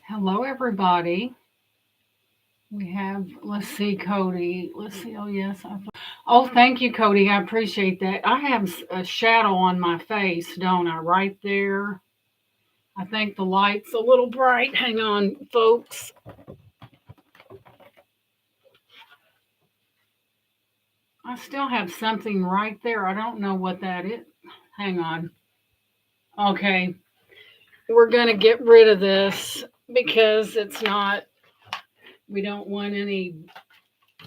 Hello, everybody. We have, let's see, Cody. Let's see. Oh, yes. Oh, thank you, Cody. I appreciate that. I have a shadow on my face, don't I? Right there. I think the light's a little bright. Hang on, folks. I still have something right there. I don't know what that is. Hang on. Okay. We're going to get rid of this because it's not, we don't want any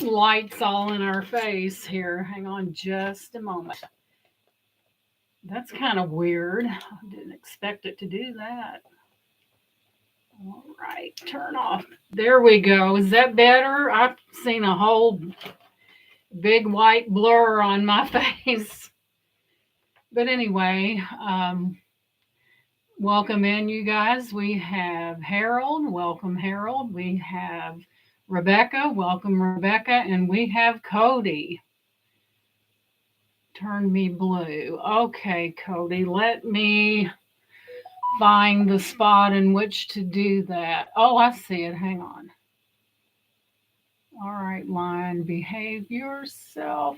lights all in our face here. Hang on just a moment. That's kind of weird. I didn't expect it to do that. All right, turn off. There we go. Is that better? I've seen a whole big white blur on my face. But anyway, welcome in, you guys. We have Harold. Welcome, Harold. We have Rebecca. Welcome, Rebecca. And we have Cody. Turn me blue. Okay, Cody, let me find the spot in which to do that. Oh, I see it. Hang on. All right, Lion, behave yourself.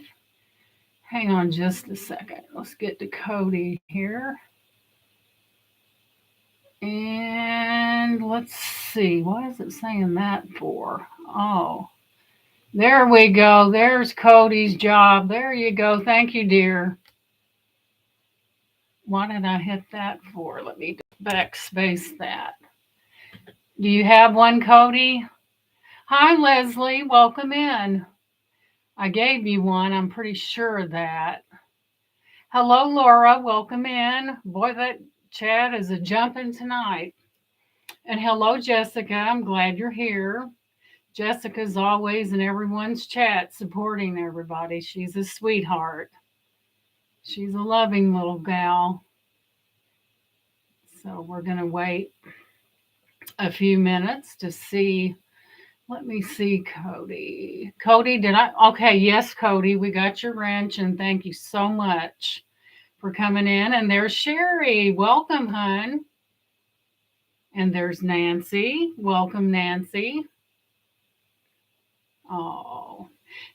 Hang on just a second. Let's get to Cody here. And let's see. What is it saying that for? Oh, there we go. There's Cody's job. There you go. Thank you, dear. Why did I hit that for? Let me backspace that. Do you have one, Cody? Hi, Leslie. Welcome in. I gave you one. I'm pretty sure of that. Hello, Laura. Welcome in. Boy, that chat is a jumping tonight. And hello, Jessica. I'm glad you're here. Jessica's always in everyone's chat supporting everybody. She's a sweetheart. She's a loving little gal. So we're going to wait a few minutes to see. Let me see, Cody. Cody, did I? Okay, yes, Cody, we got your wrench, and thank you so much for coming in. And there's Sherry. Welcome, hun. And there's Nancy. Welcome, Nancy. Oh,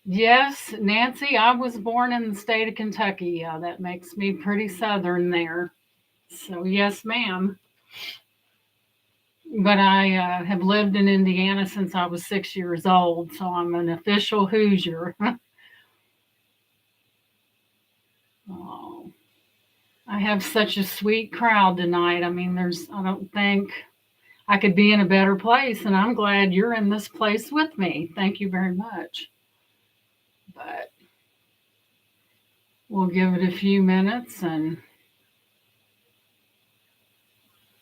yes, Nancy, I was born in the state of Kentucky. Yeah, that makes me pretty southern there. So, yes, ma'am. But I have lived in Indiana since I was 6 years old, so I'm an official Hoosier. Oh, I have such a sweet crowd tonight. I mean, I don't think I could be in a better place, and I'm glad you're in this place with me. Thank you very much. But we'll give it a few minutes and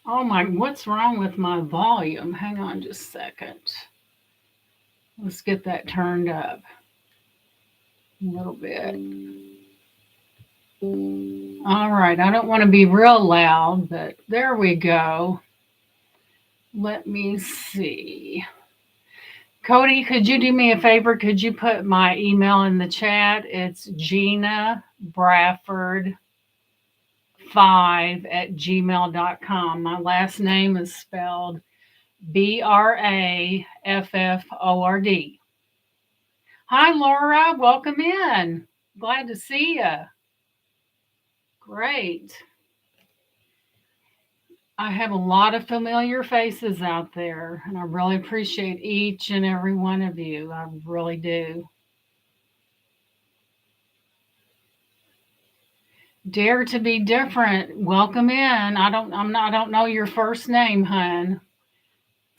oh my, what's wrong with my volume? Hang on just a second. Let's get that turned up a little bit. All right, I don't want to be real loud, but there we go. Let me see. Cody, could you do me a favor? Could you put my email in the chat? It's Gina Bradford 5 at gmail.com. My last name is spelled Brafford. Hi, Laura. Welcome in. Glad to see you. Great. I have a lot of familiar faces out there, and I really appreciate each and every one of you. I really do. Dare to be different. Welcome in. I don't know your first name, hun.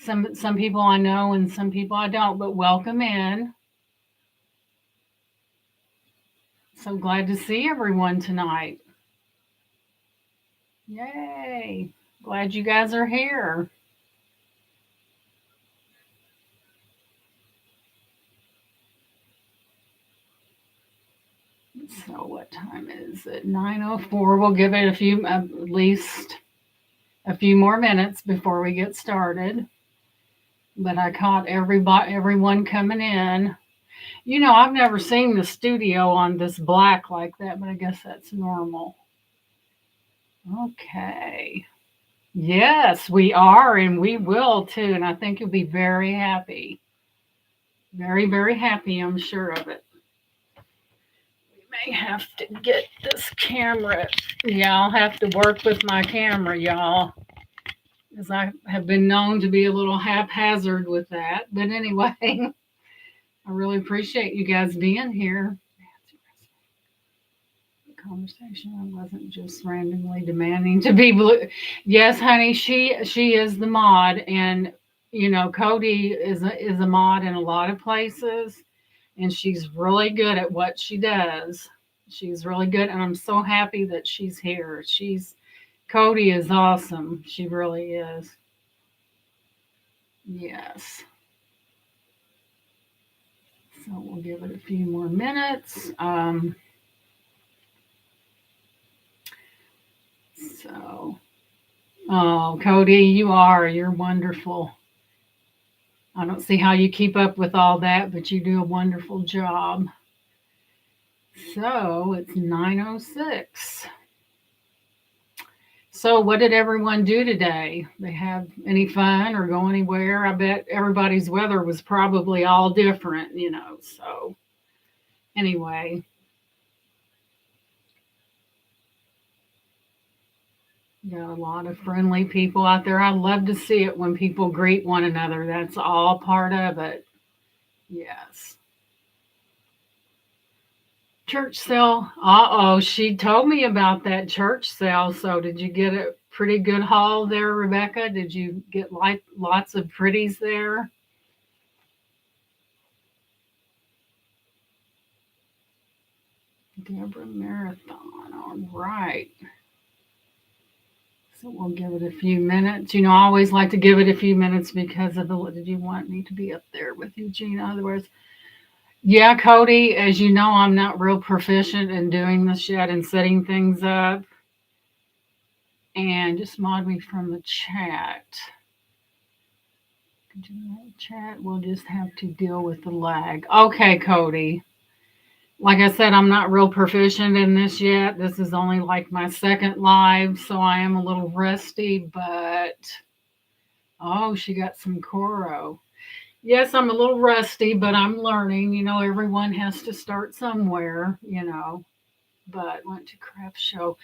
Some people I know and some people I don't, but welcome in. So glad to see everyone tonight. Yay. Glad you guys are here. So what time is it? 9:04. We'll give it at least a few more minutes before we get started. But I caught everyone coming in. You know, I've never seen the studio on this black like that, but I guess that's normal. Okay. Yes, we are, and we will too. And I think you'll be very happy. Very, very happy, I'm sure of it. We may have to get this camera. Yeah, I'll have to work with my camera, y'all, as I have been known to be a little haphazard with that. But anyway, I really appreciate you guys being here. Conversation. I wasn't just randomly demanding to be blue. Yes, honey, she is the mod, and Cody is a mod in a lot of places, and she's really good at what she does. She's really good, and I'm so happy that she's here. Cody is awesome. She really is. Yes. So we'll give it a few more minutes. So, oh, Cody, you're wonderful. I don't see how you keep up with all that, but you do a wonderful job. So it's 9:06. So what did everyone do today? They have any fun or go anywhere? I bet everybody's weather was probably all different. So anyway, got a lot of friendly people out there. I love to see it when people greet one another. That's all part of it. Yes. Church sale. Uh-oh, she told me about that church sale. So did you get a pretty good haul there, Rebecca? Did you get like lots of pretties there? Deborah Marathon. All right. So we'll give it a few minutes. I always like to give it a few minutes because of did you want me to be up there with you, Gina? Otherwise, yeah, Cody, as you know, I'm not real proficient in doing this yet and setting things up. And just mod me from the chat. Chat, we'll just have to deal with the lag. Okay, Cody. Like I said, I'm not real proficient in this yet. This is only like my second live, so I am a little rusty, but oh, she got some Coro. Yes, I'm a little rusty, but I'm learning. Everyone has to start somewhere. But went to craft show.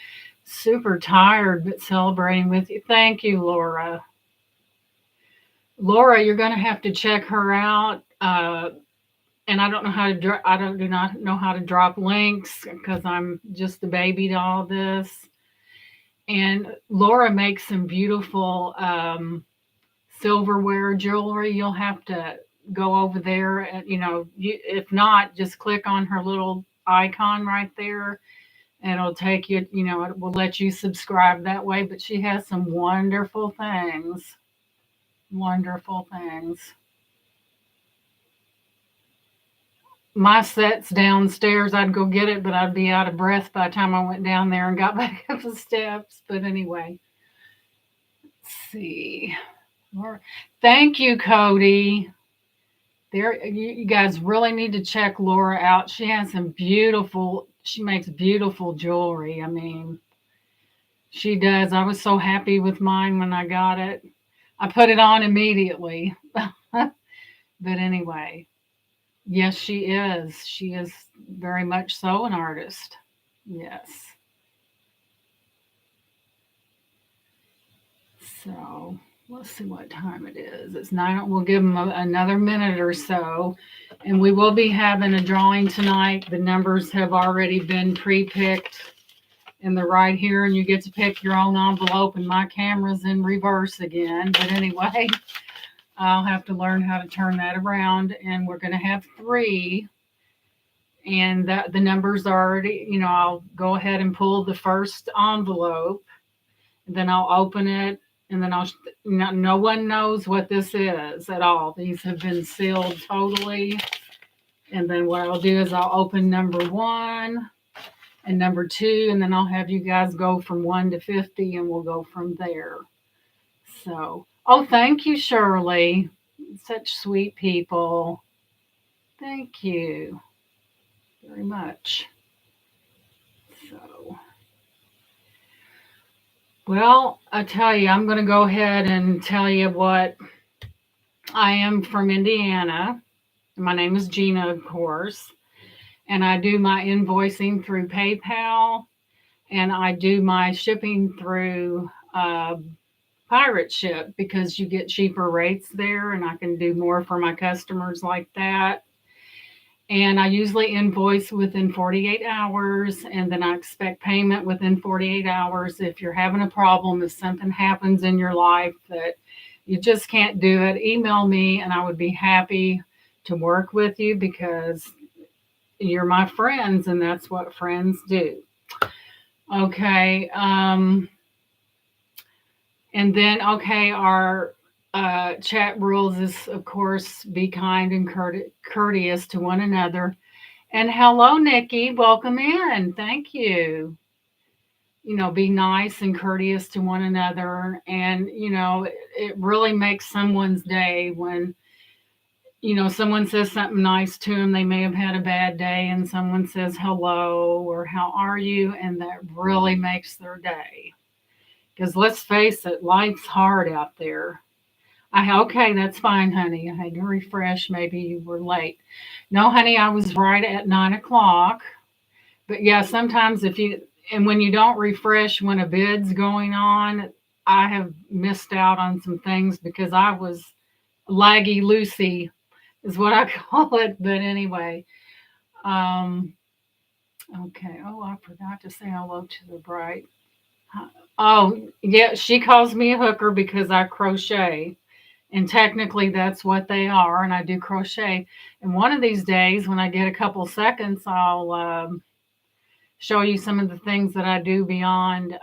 Super tired, but celebrating with you. Thank you, Laura. Laura, you're going to have to check her out. And I don't know how to do not know how to drop links because I'm just the baby to all this. And Laura makes some beautiful silverware jewelry. You'll have to go over there, and if not, just click on her little icon right there, and it'll take you. It will let you subscribe that way. But she has some wonderful things. Wonderful things. My set's downstairs. I'd go get it, but I'd be out of breath by the time I went down there and got back up the steps. But anyway, let's see. Laura. Thank you, Cody. There, you guys really need to check Laura out. She has some beautiful. She makes beautiful jewelry. I mean, she does. I was so happy with mine when I got it. I put it on immediately. But anyway, yes, she is. She is very much so an artist. Yes. So let's see what time it is. It's 9. We'll give them another minute or so. And we will be having a drawing tonight. The numbers have already been pre-picked. And they're right here. And you get to pick your own envelope. And my camera's in reverse again. But anyway, I'll have to learn how to turn that around. And we're going to have 3. And the numbers are already, I'll go ahead and pull the first envelope. And then I'll open it, and then no one knows what this is at all. These have been sealed totally. And then what I'll do is I'll open number 1 and number 2, and then I'll have you guys go from 1 to 50, and we'll go from there. So, oh, thank you, Shirley. Such sweet people. Thank you very much. So, Well, I tell you, I'm going to go ahead and tell you what I am from Indiana. My name is Gina, of course, and I do my invoicing through PayPal, and I do my shipping through Pirate Ship because you get cheaper rates there, and I can do more for my customers like that. And I usually invoice within 48 hours, and then I expect payment within 48 hours. If you're having a problem, if something happens in your life that you just can't do it, email me and I would be happy to work with you because you're my friends and that's what friends do. Okay. And then, okay, our chat rules is, of course, be kind and courteous to one another. And hello, Nikki. Welcome in. Thank you. Be nice and courteous to one another. And, it really makes someone's day when, someone says something nice to them. They may have had a bad day and someone says hello or how are you? And that really makes their day. Because let's face it, life's hard out there. Okay, that's fine, honey. I had to refresh. Maybe you were late. No, honey, I was right at 9 o'clock. But yeah, sometimes and when you don't refresh when a bid's going on, I have missed out on some things because I was laggy Lucy, is what I call it. But anyway, um, okay. Oh, I forgot to say hello to the bright. Oh, yeah, she calls me a hooker because I crochet. And technically, that's what they are. And I do crochet. And one of these days, when I get a couple seconds, I'll show you some of the things that I do beyond,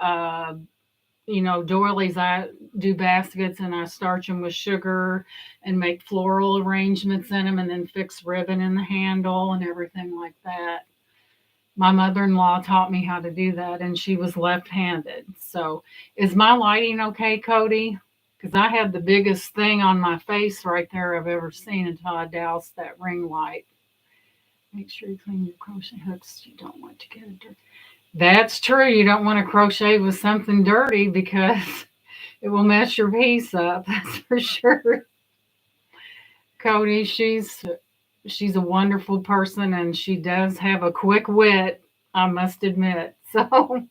doilies. I do baskets and I starch them with sugar and make floral arrangements in them and then fix ribbon in the handle and everything like that. My mother in law taught me how to do that, and she was left handed. So, is my lighting okay, Cody? Because I had the biggest thing on my face right there I've ever seen until I doused that ring light. Make sure you clean your crochet hooks. You don't want to get it dirty. That's true. You don't want to crochet with something dirty because it will mess your piece up. That's for sure. Cody, she's a wonderful person and she does have a quick wit, I must admit. So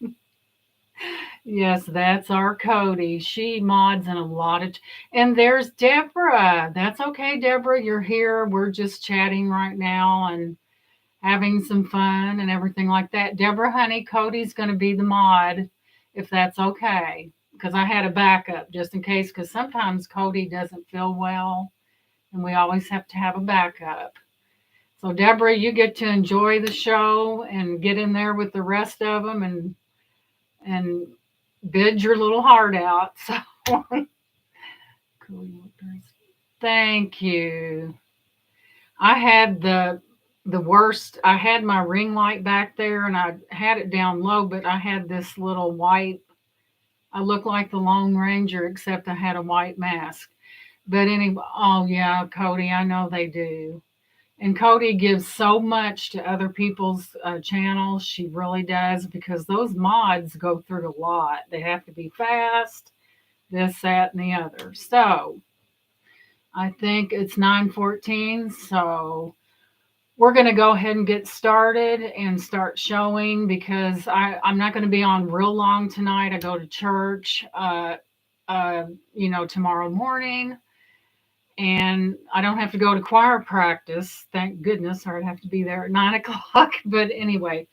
yes, that's our Cody. She mods in a lot of and there's Deborah. That's okay, Deborah. You're here. We're just chatting right now and having some fun and everything like that. Deborah, honey, Cody's going to be the mod if that's okay. Because I had a backup just in case, because sometimes Cody doesn't feel well and we always have to have a backup. So, Deborah, you get to enjoy the show and get in there with the rest of them and bid your little heart out. So, thank you. I had the worst. I had my ring light back there and I had it down low, but I had this little white. I looked like the Lone Ranger, except I had a white mask. But anyway, oh yeah, Cody, I know they do. And Cody gives so much to other people's channels. She really does because those mods go through a lot. They have to be fast, this, that, and the other. So I think it's 9:14. So we're going to go ahead and get started and start showing because I'm not going to be on real long tonight. I go to church, tomorrow morning, and I don't have to go to choir practice. Thank goodness, or I'd have to be there at 9 o'clock. But anyway,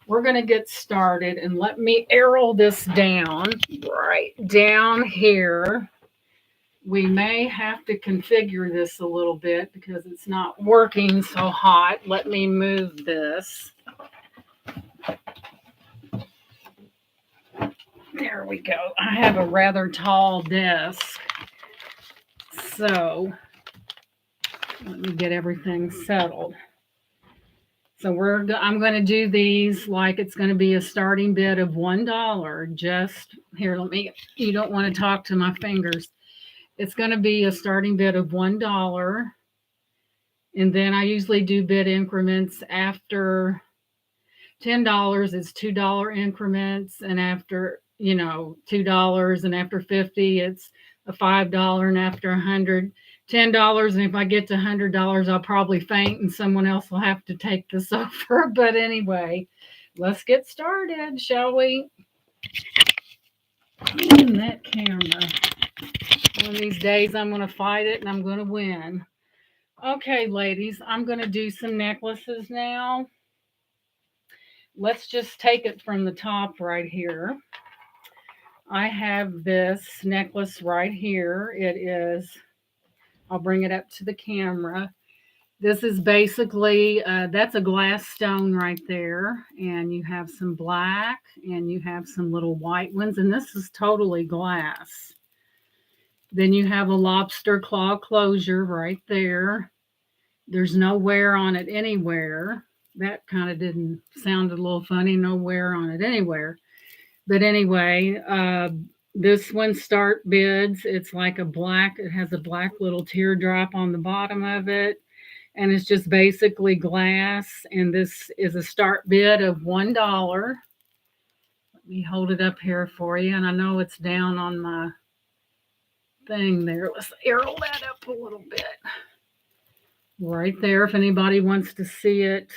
we're going to get started and let me arrow this down right down here. We may have to configure this a little bit because it's not working so hot. Let me move this. There we go. I have a rather tall desk. So let me get everything settled. So I'm going to do these like it's going to be a starting bid of $1. Just here, you don't want to talk to my fingers. It's going to be a starting bid of $1. And then I usually do bid increments after $10 is $2 increments. And after, $2, and after 50 it's a $5, and after 100 $10, and if I get to $100 I'll probably faint and someone else will have to take this over. But anyway, let's get started, shall we? That camera. One of these days I'm going to fight it and I'm going to win. Okay, ladies, I'm going to do some necklaces now. Let's just take it from the top right here. I have this necklace right here. It is, I'll bring it up to the camera. This is basically, that's a glass stone right there. And you have some black and you have some little white ones. And this is totally glass. Then you have a lobster claw closure right there. There's no wear on it anywhere. That kind of didn't sound a little funny, no wear on it anywhere. But anyway, this one, Start Bids. It's like a black, it has a black little teardrop on the bottom of it. And it's just basically glass. And this is a start bid of $1. Let me hold it up here for you. And I know it's down on my thing there. Let's arrow that up a little bit. Right there, if anybody wants to see it,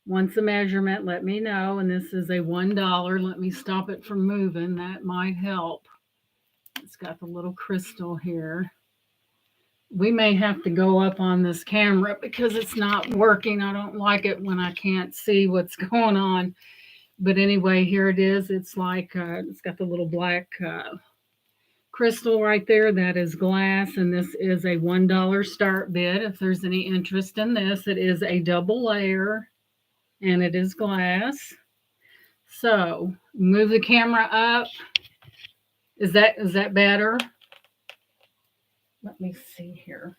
wants a measurement, let me know. And this is a $1. Let me stop it from moving. That might help. It's got the little crystal here. We may have to go up on this camera because it's not working. I don't like it when I can't see what's going on. But anyway, here it is. It's like, it's got the little black crystal right there. That is glass. And this is a $1 start bid. If there's any interest in this, it is a double layer and it is glass. So move the camera up. Is that better? Let me see here.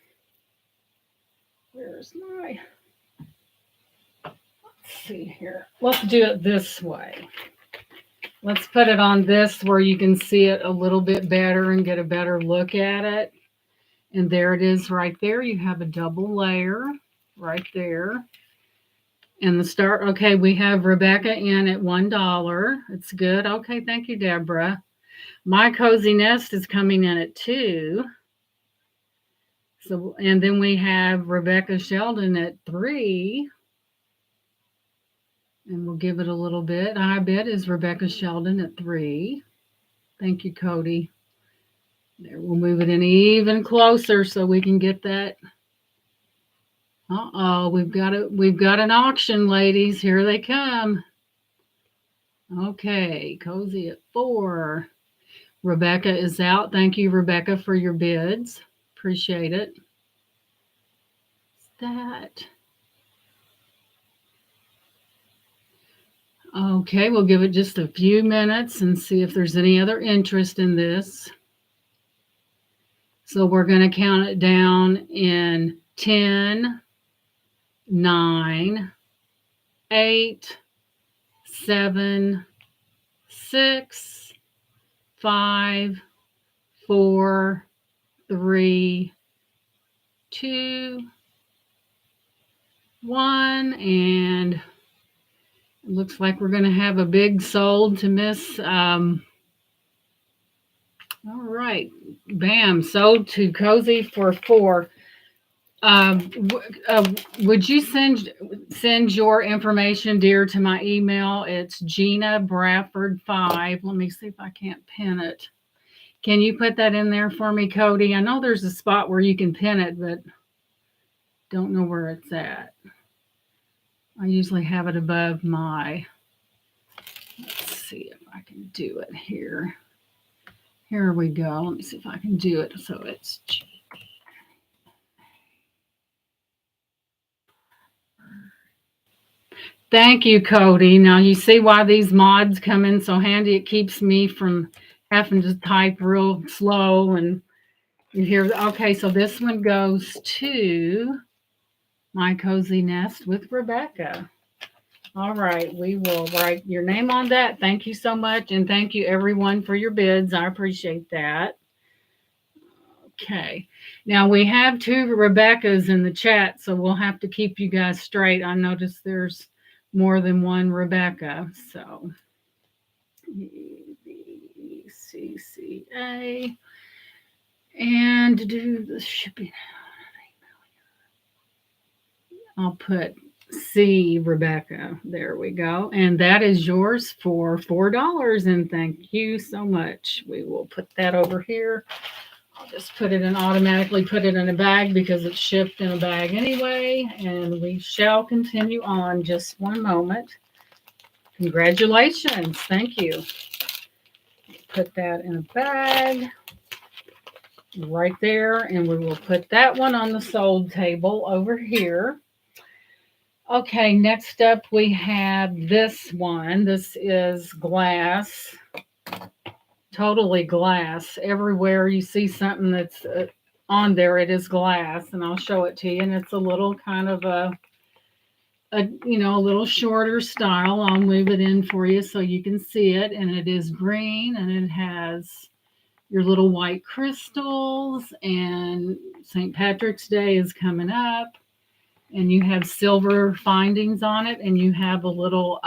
Where's my, let's see here. Let's do it this way. Let's put it on this where you can see it a little bit better and get a better look at it. And there it is right there. You have a double layer right there. And the start, okay, we have Rebecca in at $1. It's good. Okay, thank you, Deborah. My Cozy Nest is coming in at $2. So, and then we have Rebecca Sheldon at $3. And we'll give it a little bit. I bet is Rebecca Sheldon at $3. Thank you, Cody. There, we'll move it in even closer so we can get that. Uh-oh, we've got an auction, ladies. Here they come. Okay, Cozy at $4. Rebecca is out. Thank you, Rebecca, for your bids. Appreciate it. What's that? Okay, we'll give it just a few minutes and see if there's any other interest in this. So we're going to count it down in 10, 9, 8, 7, 6, 5, 4, 3, 2, 1, and it looks like we're going to have a big sold to Miss. All right, bam, sold to Cozy for $4. Would you send your information, dear, to my email? It's Gina Bradford 5. Let me see if I can't pin it. Can you put that in there for me, Cody? I know there's a spot where you can pin it, but don't know where it's at. I usually have it above my, let's see if I can do it here. Here we go. Let me see if I can do it. So it's Thank you, Cody. Now you see why these mods come in so handy. It keeps me from having to type real slow. And you hear, okay, so this one goes to My Cozy Nest with Rebecca. All right, we will write your name on that. Thank you so much. And thank you, everyone, for your bids. I appreciate that. Okay. Now we have 2 Rebeccas in the chat, so we'll have to keep you guys straight. I noticed there's more than one Rebecca. So CCA. And to do the shipping, I'll put C Rebecca. There we go. And that is yours for $4. And thank you so much. We will put that over here. I'll just put it in, automatically put it in a bag because it's shipped in a bag anyway. And we shall continue on. Just one moment. Congratulations. Thank you. Put that in a bag right there. And we will put that one on the sold table over here. Okay, next up we have this one. This is glass. Totally glass. Everywhere you see something that's on there, it is glass. And I'll show it to you. And it's a little kind of a little shorter style. I'll move it in for you so you can see it. And it is green and it has your little white crystals. And St. Patrick's Day is coming up. And you have silver findings on it. And you have a little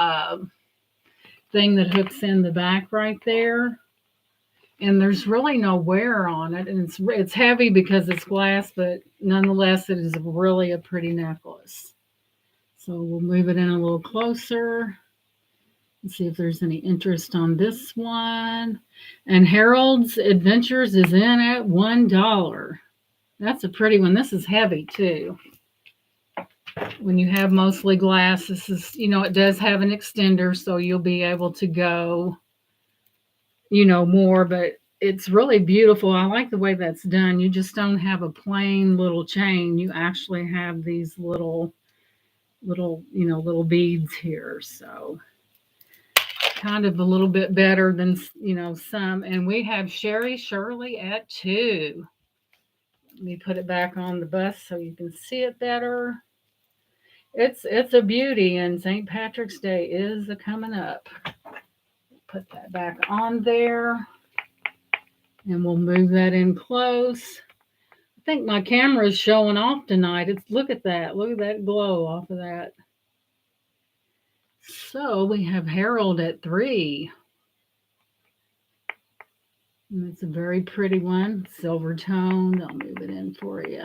thing that hooks in the back right there. And there's really no wear on it. And it's heavy because it's glass, but nonetheless, it is really a pretty necklace. So we'll move it in a little closer and see if there's any interest on this one. And Harold's Adventures is in at $1. That's a pretty one. This is heavy too. When you have mostly glass, this is, it does have an extender, so you'll be able to go, more, but it's really beautiful. I like the way that's done. You just don't have a plain little chain. You actually have these little beads here. So kind of a little bit better than, some. And we have Sherry Shirley at $2. Let me put it back on the bus so you can see it better. It's a beauty, and St. Patrick's Day is coming up. Put that back on there, and we'll move that in close. I think my camera is showing off tonight. Look at that glow off of that. So we have Harold at $3. And it's a very pretty one, silver toned. I'll move it in for you.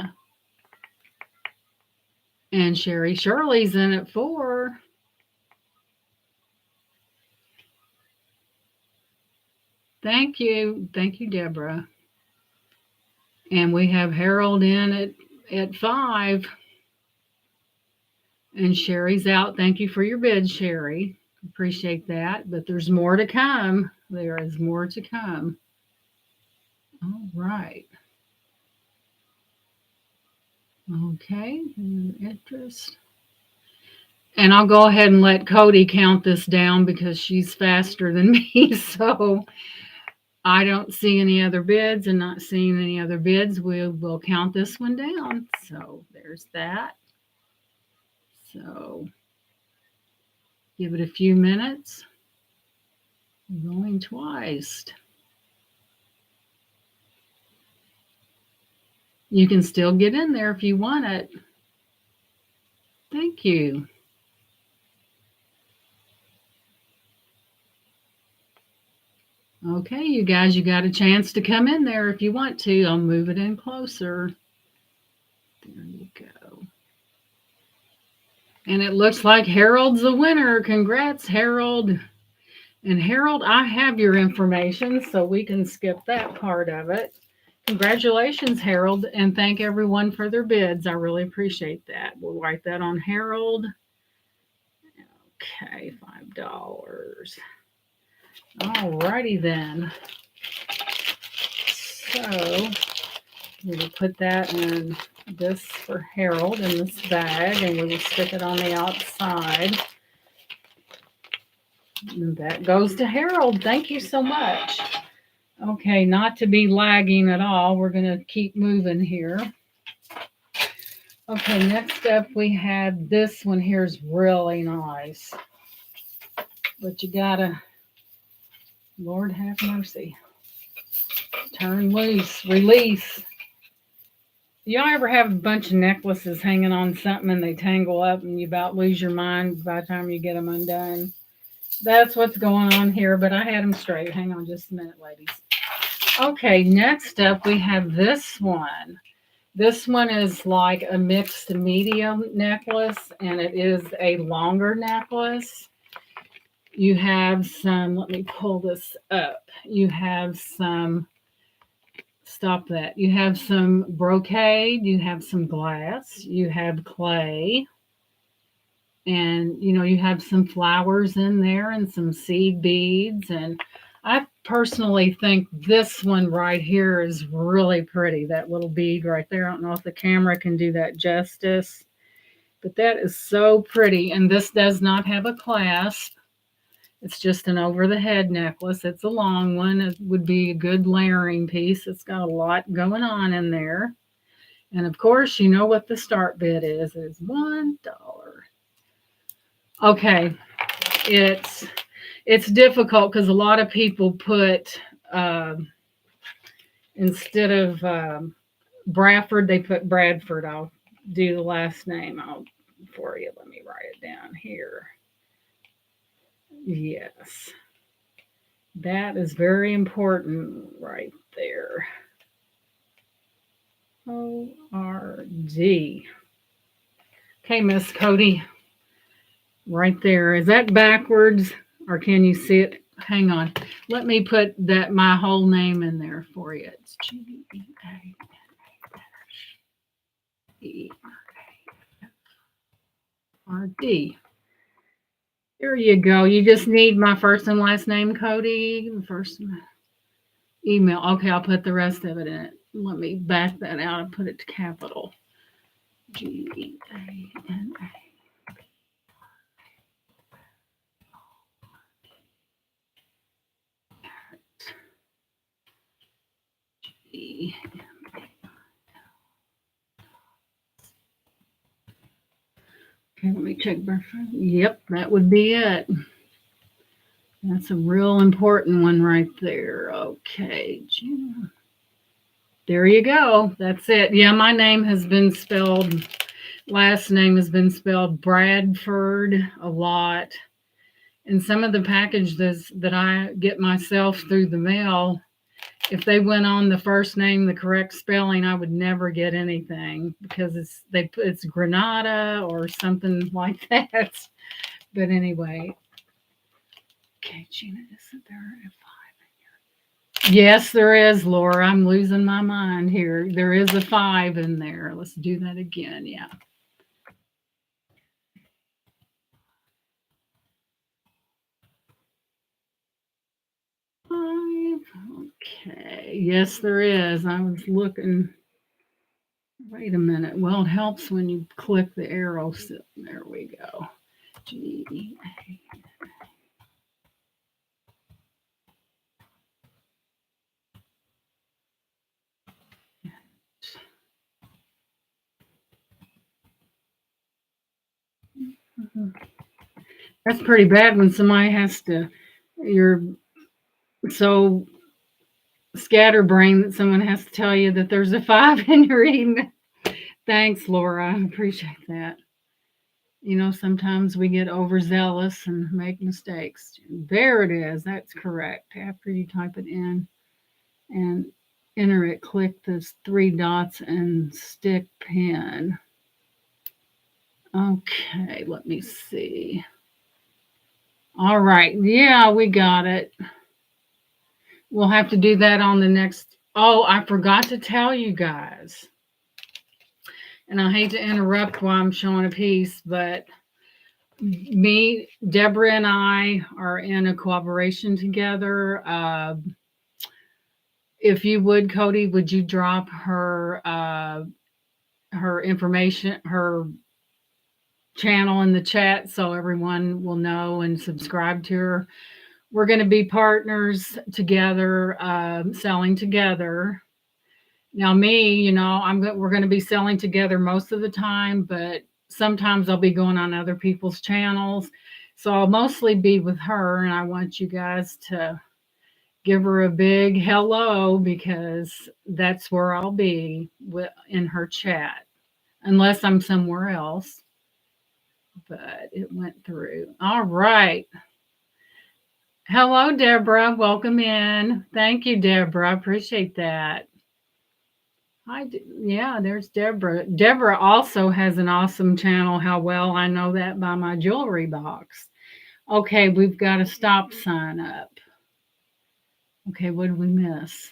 And Sherry Shirley's in at $4. Thank you, Deborah. And we have Harold in at $5. And Sherry's out. Thank you for your bid, Sherry. Appreciate that. But there's more to come. There is more to come. All right. Okay, interest. And I'll go ahead and let Cody count this down because she's faster than me. So I don't see any other bids, and not seeing any other bids, we will count this one down. So there's that. So give it a few minutes. Going twice. You can still get in there if you want it. Thank you. Okay, you guys, you got a chance to come in there if you want to. I'll move it in closer. There you go. And it looks like Harold's the winner. Congrats, Harold. And Harold, I have your information, so we can skip that part of it. Congratulations, Harold, and thank everyone for their bids. I really appreciate that. We'll write that on Harold. Okay, $5. All righty then. So we will put that in this for Harold in this bag, and we will stick it on the outside. And that goes to Harold. Thank you so much. Okay, not to be lagging at all. We're going to keep moving here. Okay, next up we have this one here is really nice. But you gotta, Lord have mercy. Turn loose, release. Y'all ever have a bunch of necklaces hanging on something and they tangle up and you about lose your mind by the time you get them undone? That's what's going on here, but I had them straight. Hang on just a minute, ladies. Okay, next up we have this one. This one is like a mixed medium necklace, and it is a longer necklace. You have some, let me pull this up. You have some, stop that. You have some brocade, you have some glass, you have clay, and you have some flowers in there and some seed beads. And I personally think this one right here is really pretty, that little bead right there. I don't know if the camera can do that justice, but that is so pretty. And this does not have a clasp. It's just an over the head necklace. It's a long one. It would be a good layering piece. It's got a lot going on in there. And of course, you know what the start bid is $1. Okay, it's difficult because a lot of people put instead of Bradford, they put Bradford. I'll do the last name out for you. Let me write it down here. Yes, that is very important right there. ORD. Okay, Miss Cody, right there. Is that backwards or can you see it? Hang on. Let me put that my whole name in there for you. It's GEAERD. There you go. You just need my first and last name, Cody. First email. Okay, I'll put the rest of it in it. Let me back that out and put it to capital. GEANA. Okay, let me check. Yep, that would be it. That's a real important one right there. Okay, there you go. That's it. Yeah, my name has been spelled, last name has been spelled Bradford a lot. And some of the packages that I get myself through the mail, if they went on the first name the correct spelling, I would never get anything because it's Granada or something like that. But anyway, okay, Gina, isn't there a 5 in here? Yes, there is, Laura. I'm losing my mind here. There is a 5 in there. Let's do that again. Yeah. 5. Okay. Yes, there is. I was looking. Wait a minute. Well, it helps when you click the arrow. There we go. GEA. That's pretty bad when somebody has to, you're so scatterbrained that someone has to tell you that there's a 5 in your email. Thanks, Laura. I appreciate that. Sometimes we get overzealous and make mistakes. There it is. That's correct. After you type it in and enter it, click those 3 dots and stick pin. Okay, let me see. All right. Yeah, we got it. We'll have to do that on the next. Oh, I forgot to tell you guys. And I hate to interrupt while I'm showing a piece, but me, Deborah, and I are in a collaboration together. If you would, Cody, would you drop her information, her channel in the chat so everyone will know and subscribe to her? We're going to be partners together, selling together. Now, me, we're going to be selling together most of the time, but sometimes I'll be going on other people's channels. So I'll mostly be with her, and I want you guys to give her a big hello because that's where I'll be in her chat, unless I'm somewhere else. But it went through. All right. Hello, Deborah. Welcome in. Thank you, Deborah. I appreciate that. Hi, yeah, there's Deborah. Deborah also has an awesome channel. How well I know that by my jewelry box. Okay, we've got a stop sign up. Okay, what did we miss?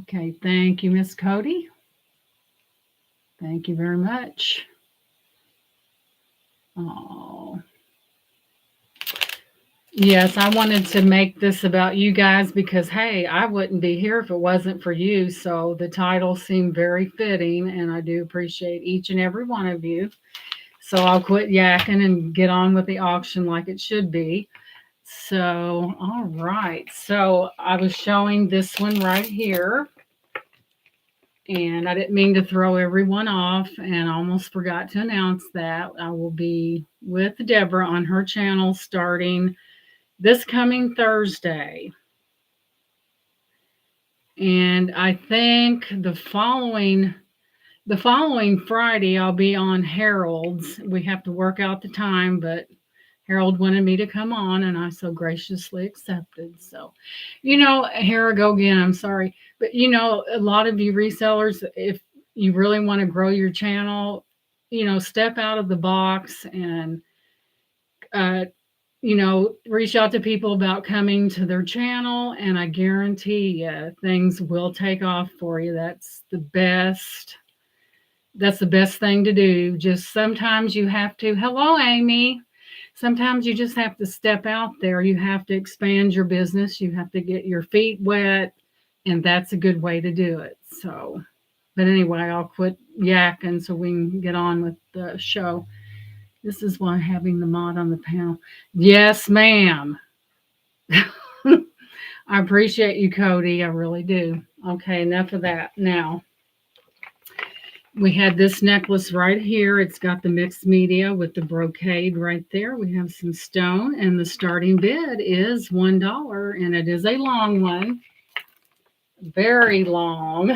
Okay, thank you, Miss Cody. Thank you very much. Oh, yes, I wanted to make this about you guys because, hey, I wouldn't be here if it wasn't for you. So the title seemed very fitting, and I do appreciate each and every one of you. So I'll quit yakking and get on with the auction like it should be. So, all right. So I was showing this one right here, and I didn't mean to throw everyone off, and I almost forgot to announce that I will be with Deborah on her channel starting this coming Thursday. And I think the following Friday I'll be on Harold's. We have to work out the time, but Harold wanted me to come on and I so graciously accepted. So, here I go again. I'm sorry. But a lot of you resellers, if you really want to grow your channel, step out of the box and uh, reach out to people about coming to their channel, and I guarantee you things will take off for you. That's the best. That's the best thing to do. Just sometimes you have to, hello, Amy. Sometimes you just have to step out there. You have to expand your business. You have to get your feet wet, and that's a good way to do it. So, but anyway, I'll quit yakking so we can get on with the show. This is why having the mod on the panel. Yes, ma'am. I appreciate you, Cody. I really do. Okay, enough of that. Now, we had this necklace right here. It's got the mixed media with the brocade right there. We have some stone, and the starting bid is $1, and it is a long one, very long,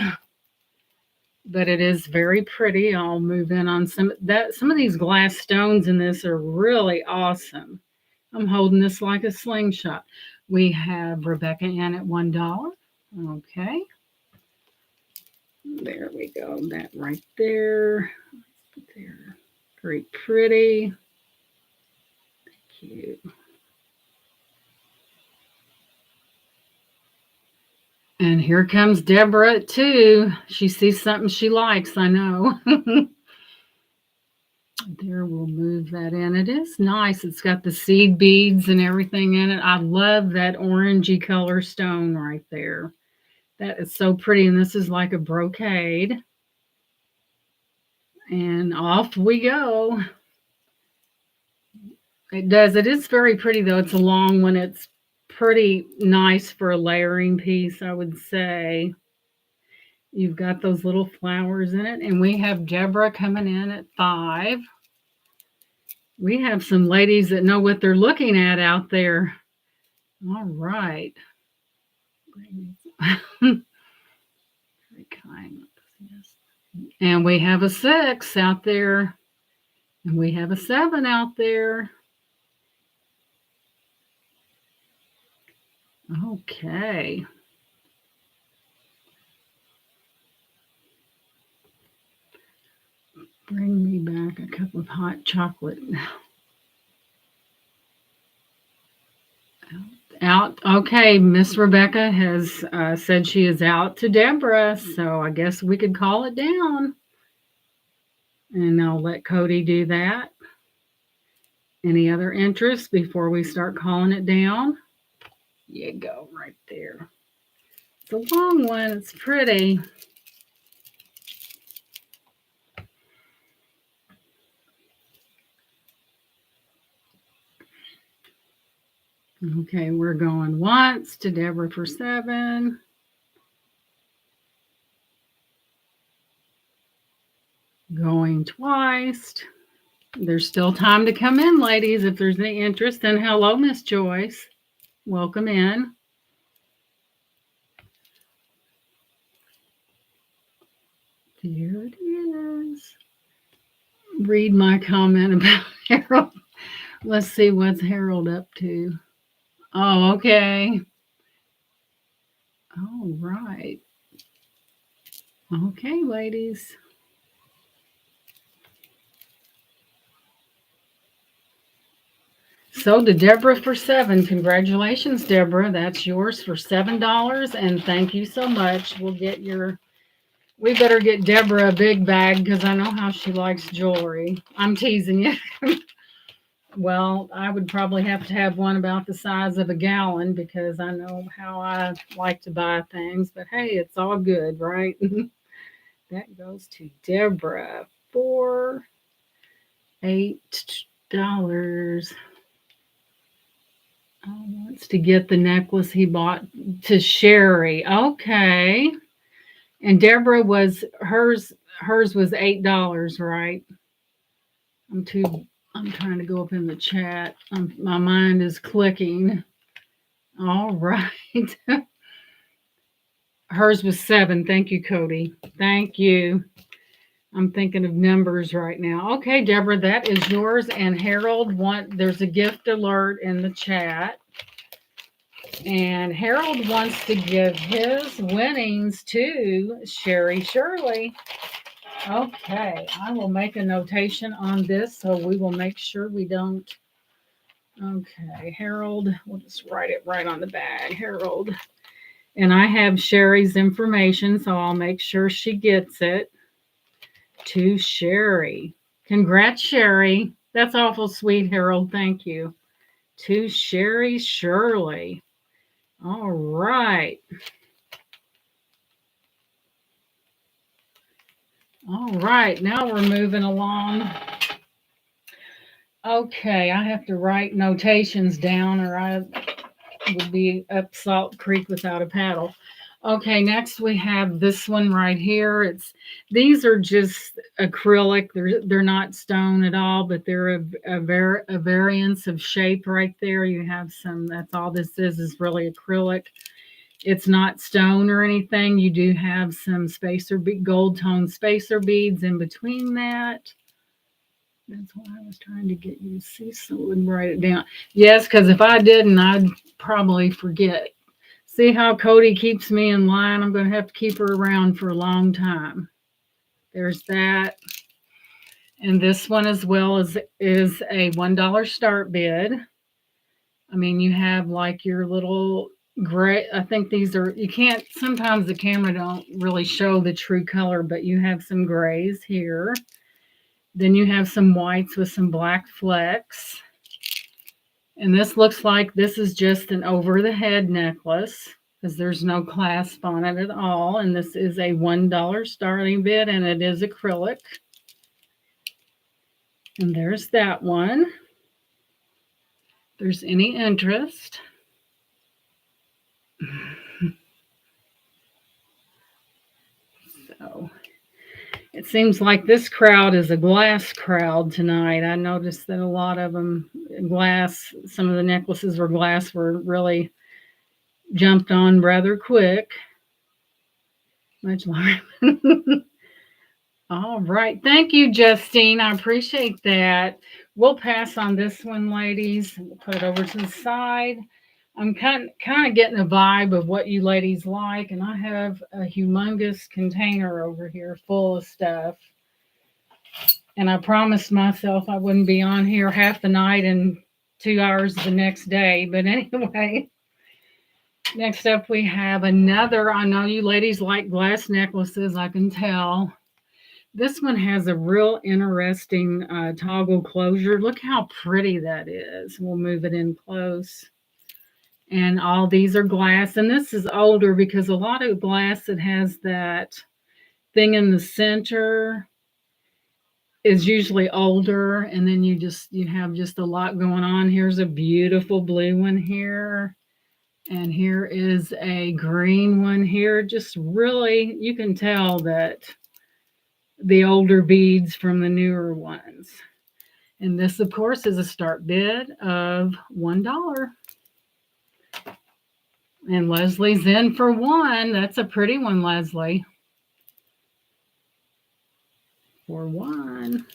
but it is very pretty. I'll move in on some of these glass stones in this are really awesome. I'm holding this like a slingshot. We have Rebecca Ann at $1. Okay. There we go. That right there. There. Very pretty. Cute. And here comes Deborah at 2. She sees something she likes, I know. There, we'll move that in. It is nice. It's got the seed beads and everything in it. I love that orangey color stone right there. That is so pretty. And this is like a brocade. And off we go. It does. It is very pretty, though. It's a long one. It's pretty nice for a layering piece, I would say. You've got those little flowers in it. And we have Deborah coming in at 5. We have some ladies that know what they're looking at out there. All right. Very kind. And we have a 6 out there. And we have a 7 out there. Okay. Bring me back a cup of hot chocolate. Out. Okay, Miss Rebecca has said she is out to Deborah, so I guess we could call it down. And I'll let Cody do that. Any other interest before we start calling it down? You go right there. It's a long one. It's pretty. Okay, we're going once to Deborah for 7. Going twice. There's still time to come in, ladies, if there's any interest. And hello, Miss Joyce. Welcome in. There it is. Read my comment about Harold. Let's see what's Harold up to. Oh, okay. All right. Okay, ladies. So to Deborah for 7. Congratulations, Deborah. That's yours for $7. And thank you so much. We better get Deborah a big bag because I know how she likes jewelry. I'm teasing you. Well, I would probably have to have one about the size of a gallon because I know how I like to buy things. But hey, it's all good, right? That goes to Deborah for $8. Oh, wants to get the necklace he bought to Sherry. Okay. And Deborah was hers was $8, right? I'm too I'm trying to go up in the chat. My mind is clicking. All right. Hers was 7. Thank you, Cody. Thank you. I'm thinking of numbers right now. Okay, Deborah, that is yours. And Harold there's a gift alert in the chat. And Harold wants to give his winnings to Sherry Shirley. Okay, I will make a notation on this so we will make sure we don't. Okay, Harold, we'll just write it right on the bag. Harold. And I have Sherry's information, so I'll make sure she gets it to Sherry. Congrats, Sherry. That's awful sweet, Harold. Thank you. To Sherry Shirley. All right. All right. Now we're moving along. Okay, I have to write notations down or I would be up Salt Creek without a paddle. Okay, next we have this one right here. These are just acrylic. They're not stone at all, but they're a variance of shape right there. You have some. That's all this is really acrylic. It's not stone or anything. You do have some gold tone spacer beads in between that. That's why I was trying to get you to see so and write it down. Yes, because if I didn't, I'd probably forget. See how Cody keeps me in line? I'm going to have to keep her around for a long time. There's that. And this one as well is a $1 start bid. I mean, you have like your little gray. I think these are, you can't, sometimes the camera don't really show the true color, but you have some grays here. Then you have some whites with some black flecks. And this looks like this is just an over-the-head necklace because there's no clasp on it at all. And this is a $1 starting bid, and it is acrylic. And there's that one. If there's any interest. So it seems like this crowd is a glass crowd tonight. I noticed that a lot of them glass, some of the necklaces were glass, were really jumped on rather quick. Much longer. All right. Thank you, Justine. I appreciate that. We'll pass on this one, ladies. We'll put it over to the side. I'm kind of getting a vibe of what you ladies like, and I have a humongous container over here full of stuff. And I promised myself I wouldn't be on here half the night and 2 hours the next day. But anyway, next up we have another. I know you ladies like glass necklaces, I can tell. This one has a real interesting toggle closure. Look how pretty that is. We'll move it in close. And all these are glass. And this is older because a lot of glass that has that thing in the center is usually older. And then you have just a lot going on. Here's a beautiful blue one here. And here is a green one here. Just really, you can tell that the older beads from the newer ones. And this, of course, is a start bid of $1. And Leslie's in for 1. That's a pretty one, Leslie. For 1.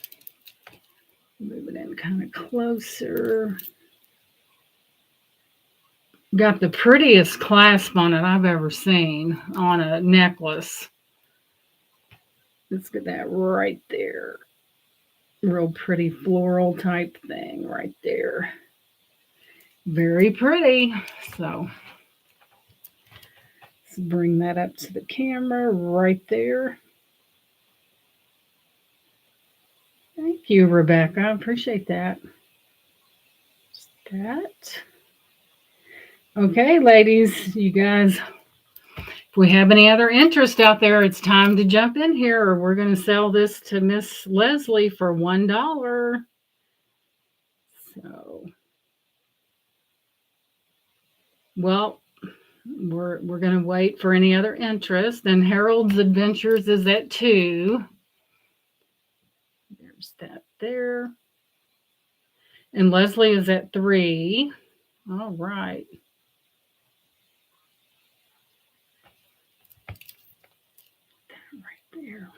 Move it in kind of closer. Got the prettiest clasp on it I've ever seen on a necklace. Let's get that right there. Real pretty floral type thing right there. Very pretty. So let's bring that up to the camera right there. Thank you, Rebecca. I appreciate that. Just that. Okay, ladies, you guys, if we have any other interest out there, it's time to jump in here, or we're going to sell this to Miss Leslie for $1. So, well, we're going to wait for any other interest. And Harold's Adventures is at 2. There's that there. And Leslie is at 3. All right. That right there.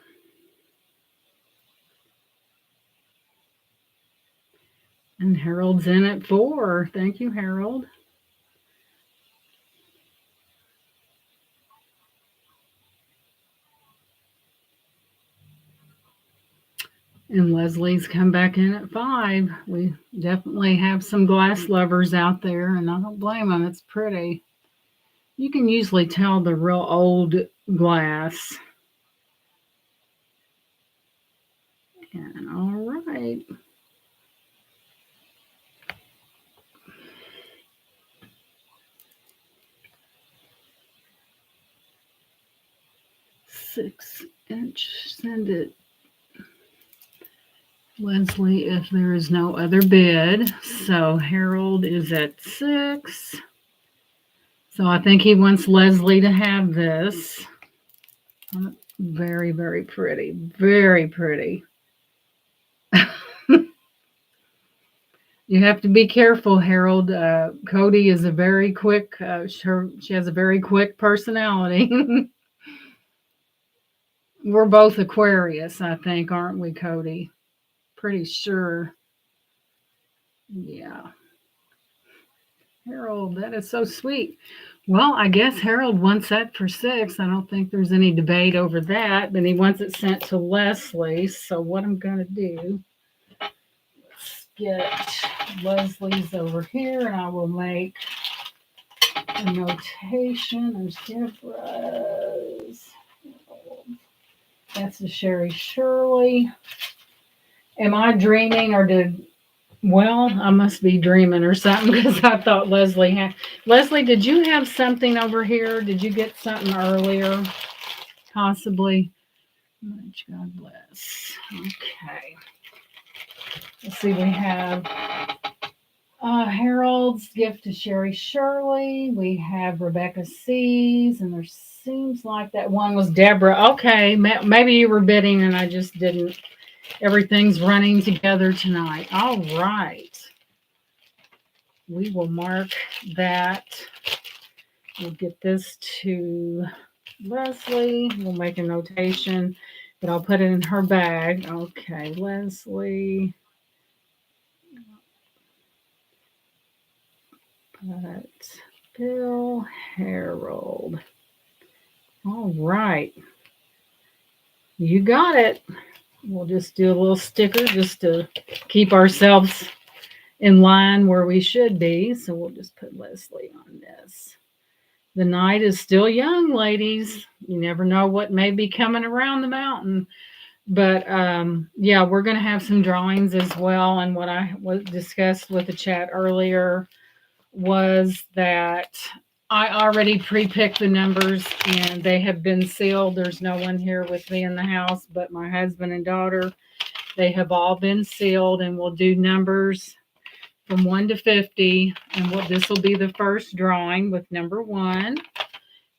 And Harold's in at 4. Thank you, Harold. And Leslie's come back in at 5. We definitely have some glass lovers out there, and I don't blame them. It's pretty. You can usually tell the real old glass. And all right. Six-inch, send it. Leslie, if there is no other bid. So Harold is at 6. So I think he wants Leslie to have this. Very, very pretty. Very pretty. You have to be careful, Harold. Cody is a very quick, she has a very quick personality. We're both Aquarius, I think, aren't we, Cody? Pretty sure. Yeah. Harold, that is so sweet. Well, I guess Harold wants that for 6. I don't think there's any debate over that, but he wants it sent to Leslie. So what I'm going to do, let's get Leslie's over here, and I will make a notation. There's Deborah's. That's the Sherry Shirley. Am I dreaming, or well, I must be dreaming or something, because I thought Leslie had. Leslie, did you have something over here? Did you get something earlier? Possibly. God bless. Okay. Let's see. We have Harold's gift to Sherry Shirley. We have Rebecca C's, and there seems like that one was Deborah. Okay. Maybe you were bidding and I just didn't. Everything's running together tonight. All right. We will mark that. We'll get this to Leslie. We'll make a notation, but I'll put it in her bag. Okay, Leslie. But Bill Harold. All right. You got it. We'll just do a little sticker just to keep ourselves in line where we should be. So we'll just put Leslie on this. The night is still young, ladies. You never know what may be coming around the mountain. But yeah, we're going to have some drawings as well. And what I discussed with the chat earlier was that I already pre-picked the numbers and they have been sealed. There's no one here with me in the house but my husband and daughter. They have all been sealed, and we'll do numbers from 1 to 50. And this will be the first drawing with number 1.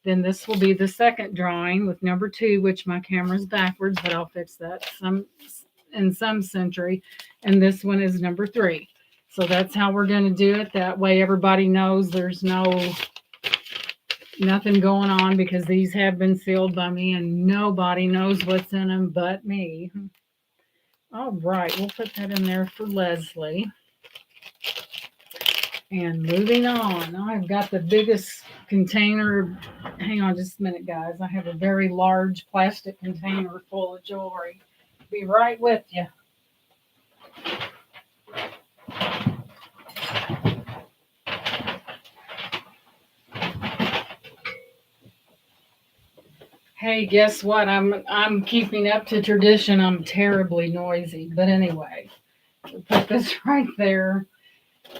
Then this will be the second drawing with number 2, which my camera's backwards, but I'll fix that in some century. And this one is number 3. So that's how we're going to do it. That way everybody knows there's nothing going on, because these have been sealed by me and nobody knows what's in them but me. All right, we'll put that in there for Leslie. And moving on, I've got the biggest container. Hang on just a minute, guys. I have a very large plastic container full of jewelry. Be right with you. Hey, guess what? I'm keeping up to tradition. I'm terribly noisy, but anyway, we'll put this right there.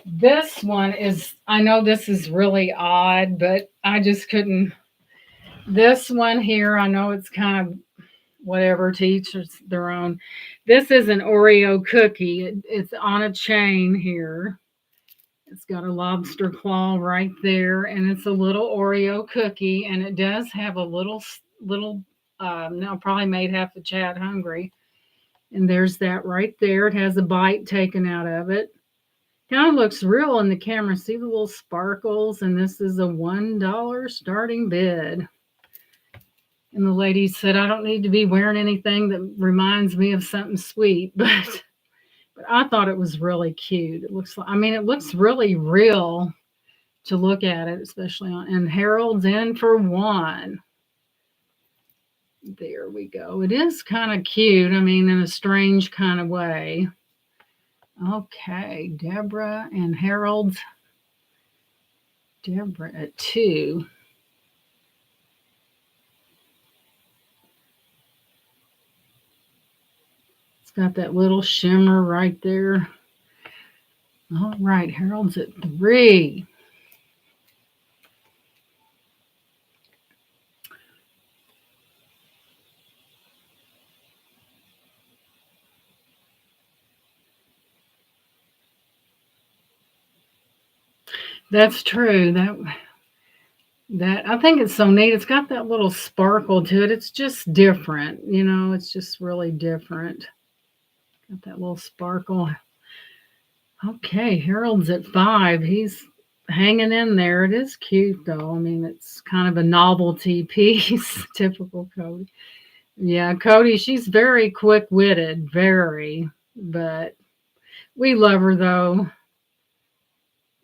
This one is, I know this is really odd, but I just couldn't. This one here, I know it's kind of whatever, to each their own. This is an Oreo cookie. It's on a chain here. It's got a lobster claw right there, and it's a little Oreo cookie, and it does have a little. Now probably made half the Chad hungry, and there's that right there. It has a bite taken out of it. Kind of looks real in the camera. See the little sparkles, and this is a $1 starting bid. And the lady said, I don't need to be wearing anything that reminds me of something sweet, but I thought it was really cute. It looks like, I mean, it looks really real to look at it, especially on, and Harold's in for one. There we go. It is kind of cute. I mean, in a strange kind of way. Okay, Deborah and Harold's. Deborah at 2. It's got that little shimmer right there. All right, Harold's at 3. That's true. That I think it's so neat. It's got that little sparkle to it. It's just different, it's just really different. Got that little sparkle. Okay, Harold's at 5. He's hanging in there. It is cute though. I mean, it's kind of a novelty piece. Typical Cody. Yeah, Cody, she's very quick-witted, very, but we love her though.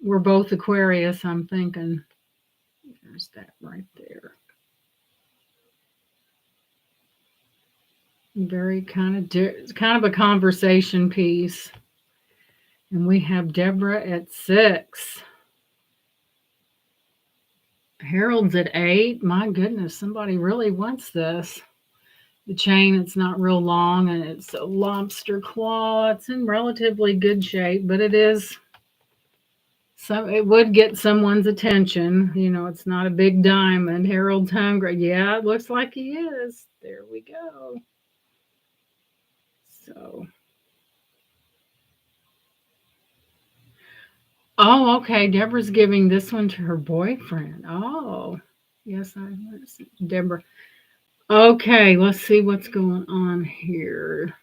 We're both Aquarius, I'm thinking. There's that right there. Very kind of a conversation piece. And we have Deborah at 6. Harold's at 8. My goodness, somebody really wants this. The chain, it's not real long, and it's a lobster claw. It's in relatively good shape, but it is. So it would get someone's attention. It's not a big diamond. Harold's hungry. Yeah, it looks like he is. There we go. So. Oh, okay. Deborah's giving this one to her boyfriend. Oh, yes, Deborah. Okay, let's see what's going on here.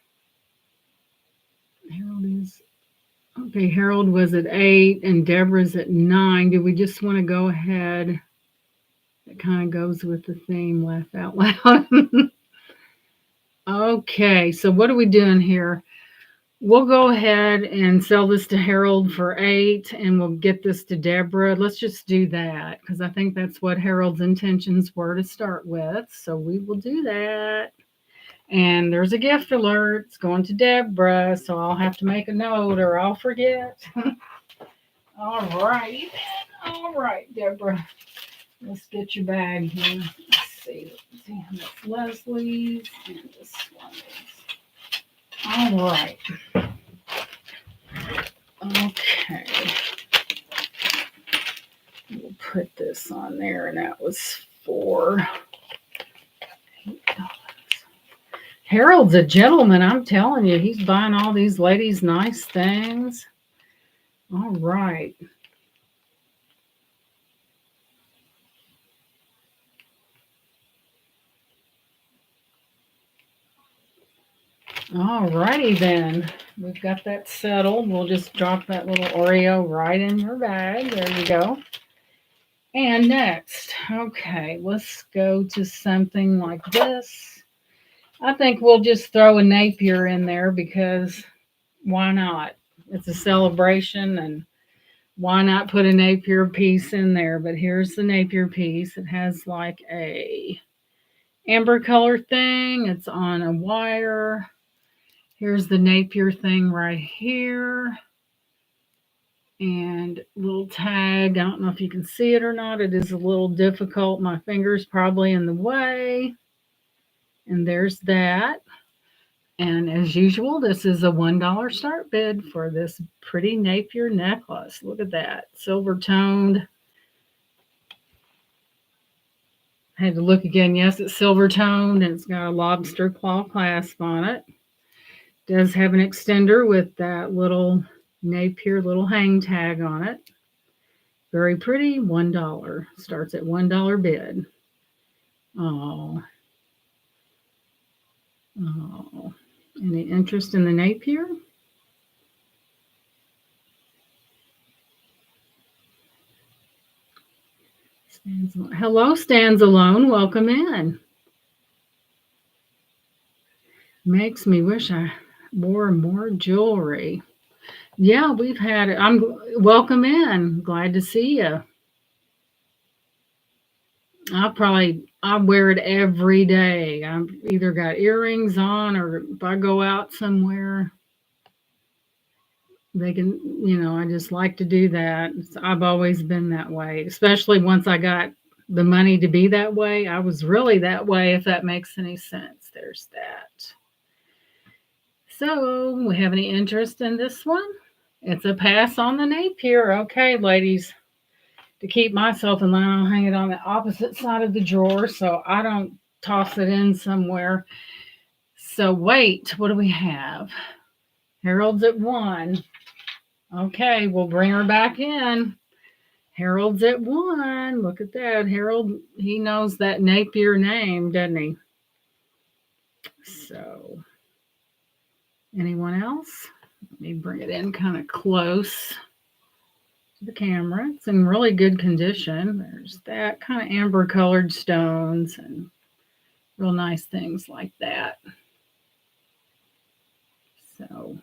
Harold was at 8 and Deborah's at 9. Do we just want to go ahead? That kind of goes with the theme, laugh out loud. Okay, so what are we doing here? We'll go ahead and sell this to Harold for 8, and we'll get this to Deborah. Let's just do that, because I think that's what Harold's intentions were to start with. So we will do that. And there's a gift alert. It's going to Deborah, so I'll have to make a note or I'll forget. All right. All right, Deborah. Let's get your bag here. Let's see. That's Leslie's, and this one is. All right. Okay. We'll put this on there, and that was $4. Harold's a gentleman, I'm telling you. He's buying all these ladies nice things. All right. All righty then. We've got that settled. We'll just drop that little Oreo right in your bag. There you go. And next, okay, let's go to something like this. I think we'll just throw a Napier in there because why not? It's a celebration and why not put a Napier piece in there? But here's the Napier piece. It has like a amber color thing. It's on a wire. Here's the Napier thing right here. And little tag. I don't know if you can see it or not. It is a little difficult. My finger's probably in the way. And there's that. And as usual, this is a $1 start bid for this pretty Napier necklace. Look at that. Silver toned. I had to look again. Yes, it's silver toned and it's got a lobster claw clasp on it. Does have an extender with that little Napier little hang tag on it. Very pretty. $1. Starts at $1 bid. Oh. Oh. Any interest in the Napier? Hello, Stands Alone. Welcome in. Makes me wish I wore more jewelry. Yeah, we've had it. Welcome in. Glad to see you. I wear it every day. I've either got earrings on or if I go out somewhere, they can, I just like to do that. I've always been that way, especially once I got the money to be that way. I was really that way, if that makes any sense. There's that. So, we have any interest in this one? It's a pass on the Napier. Okay, ladies. To keep myself in line, I'll hang it on the opposite side of the drawer so I don't toss it in somewhere. So wait, what do we have? Harold's at 1. Okay, we'll bring her back in. Harold's at 1. Look at that. Harold, he knows that Napier name, doesn't he? So, anyone else? Let me bring it in kind of close to the camera. It's in really good condition. There's that kind of amber colored stones and real nice things like that. So,